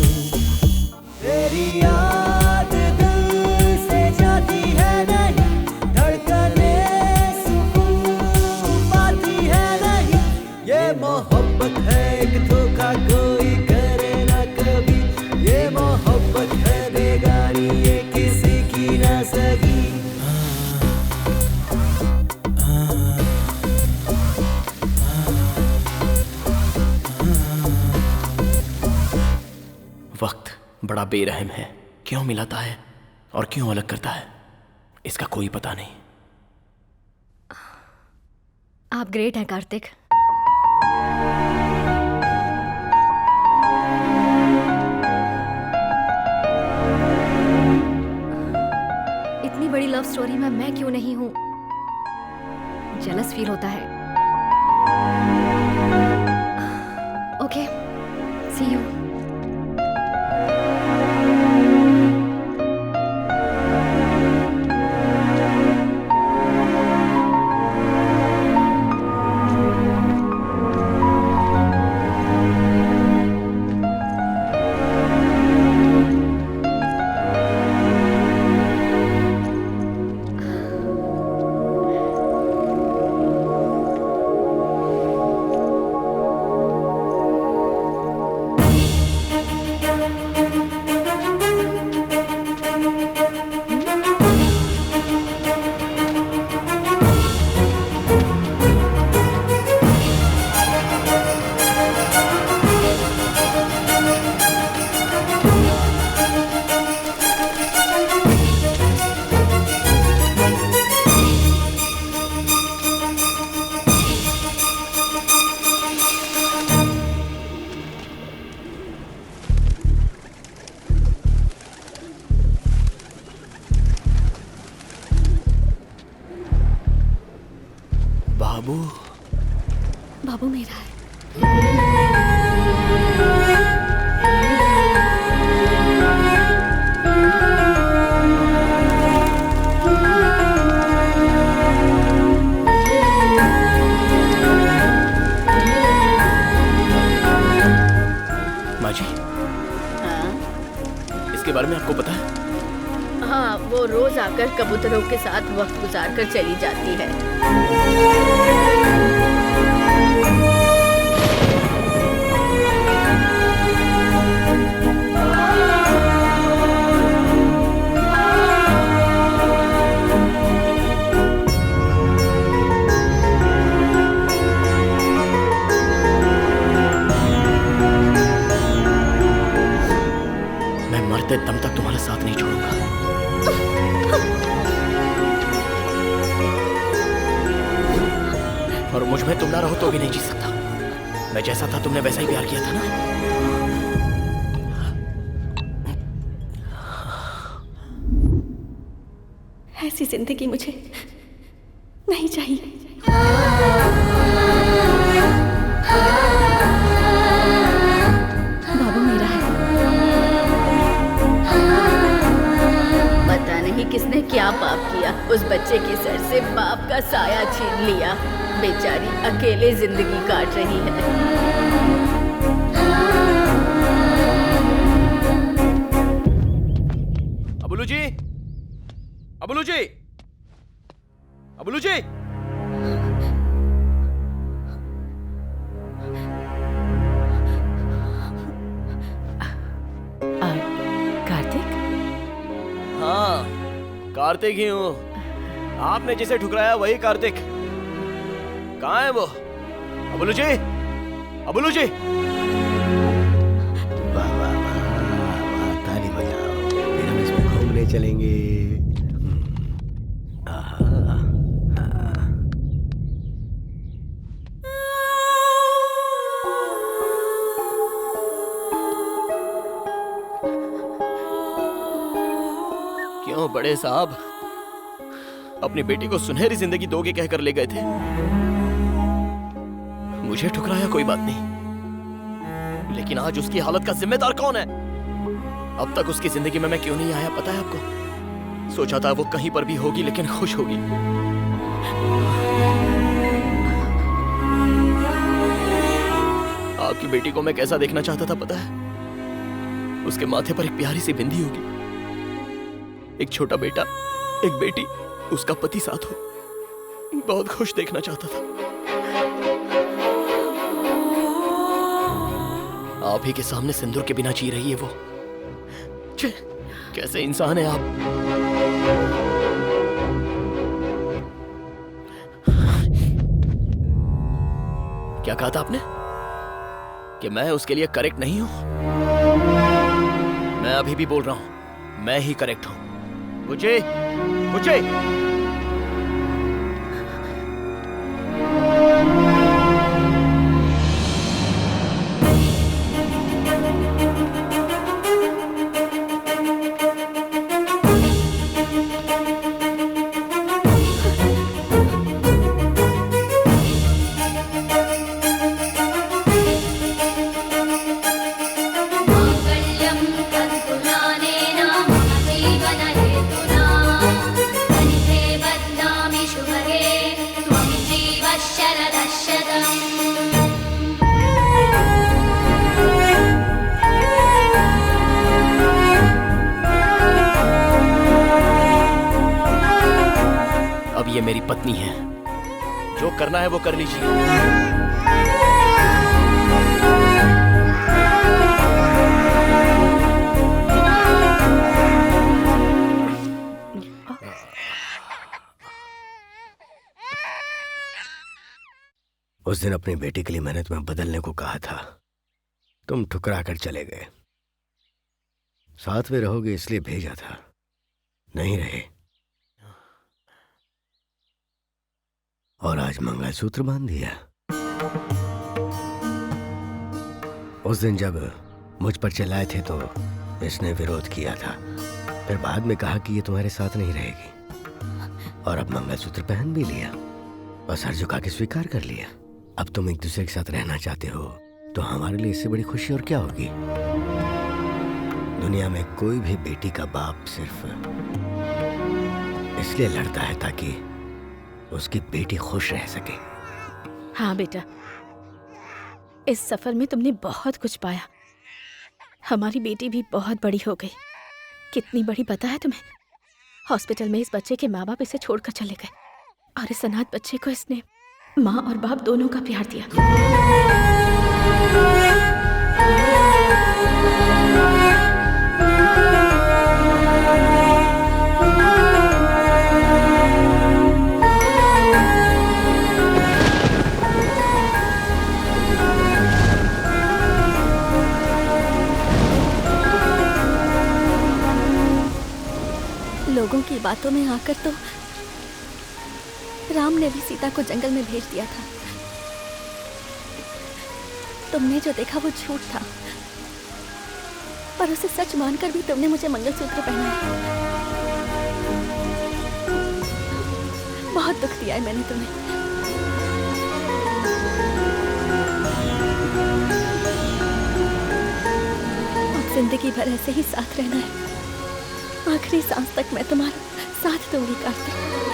तेरी याद दिल से जाती है नहीं, धड़कने सुकून पाती है नहीं। ये मोहब्बत है एक धोखा कोई करे ना कभी, ये मोहब्बत है बेगानी ये किसी की ना सगी। वक्त बड़ा बेरहम है, क्यों मिलाता है और क्यों अलग करता है इसका कोई पता नहीं। आप ग्रेट हैं कार्तिक। इतनी बड़ी लव स्टोरी में मैं क्यों नहीं हूं? जेलस फील होता है। Okay, C you. बाबू मेरा है। माँ जी, इसके बारे में आपको पता है? हाँ, वो रोज आकर कबूतरों के साथ वक्त गुजार कर चली जाती है। में तुम ना रहो तो भी नहीं जी सकता। मैं जैसा था तुमने वैसा ही प्यार किया था ना। ऐसी जिंदगी मुझे नहीं चाहिए। बाबू मेरा है। पता नहीं किसने क्या पाप किया, उस बच्चे के सर से बाप का साया छीन लिया। बेचारी अकेले जिंदगी काट रही है। अबुलू जी, अबुलू जी, अबुलू जी। कार्तिक? हाँ, कार्तिक ही हूँ। आपने जिसे ठुकराया वही कार्तिक। कहाँ है वो? अबुलू जी, अबुलू जी। वाह वाह वाह, ताली बजाओ, फिर हम इसमें घूमने चलेंगे। क्यों बड़े साहब अपनी बेटी को सुनहरी जिंदगी दोगे कहकर ले गए थे। मुझे ठुकराया कोई बात नहीं, लेकिन आज उसकी हालत का जिम्मेदार कौन है? अब तक उसकी जिंदगी में मैं क्यों नहीं आया पता है आपको? सोचा था वो कहीं पर भी होगी लेकिन खुश होगी। आपकी बेटी को मैं कैसा देखना चाहता था पता है? उसके माथे पर एक प्यारी सी बिंदी होगी, एक छोटा बेटा, एक बेटी, उसका पति साथ हो। बहुत खुश देखना चाहता था। आप ही के सामने सिंदूर के बिना जी रही है वो। छे, कैसे इंसान है आप। क्या कहा था आपने? कि मैं उसके लिए करेक्ट नहीं हूं? मैं अभी भी बोल रहा हूं, मैं ही करेक्ट हूं। मुझे ये मेरी पत्नी है, जो करना है वो कर लीजिए। उस दिन अपनी बेटी के लिए मैंने तुम्हें बदलने को कहा था, तुम ठुकरा कर चले गए। साथ में रहोगे इसलिए भेजा था, नहीं रहे। और आज मंगलसूत्र बांध दिया। उस दिन जब मुझ पर चिल्लाए थे तो इसने विरोध किया था, फिर बाद में कहा कि ये तुम्हारे साथ नहीं रहेगी, और अब मंगलसूत्र पहन भी लिया और सर झुका के स्वीकार कर लिया। अब तुम एक दूसरे के साथ रहना चाहते हो तो हमारे लिए इससे बड़ी खुशी और क्या होगी। दुनिया में कोई भी बेटी का बाप सिर्फ इसलिए लड़ता है ताकि उसकी बेटी खुश रह सके। हाँ बेटा, इस सफर में तुमने बहुत कुछ पाया। हमारी बेटी भी बहुत बड़ी हो गई। कितनी बड़ी पता है तुम्हें? हॉस्पिटल में इस बच्चे के माँ बाप इसे छोड़कर चले गए, और इस अनाथ बच्चे को इसने माँ और बाप दोनों का प्यार दिया। लोगों की बातों में आकर तो राम ने भी सीता को जंगल में भेज दिया था, तुमने जो देखा वो झूठ था, पर उसे सच मानकर भी तुमने मुझे मंगलसूत्र पहनाया। बहुत दुख दिया है मैंने तुम्हें। अब जिंदगी भर ऐसे ही साथ रहना है। आखिरी सांस तक मैं तुम्हारा साथ दूंगी कार्तिक।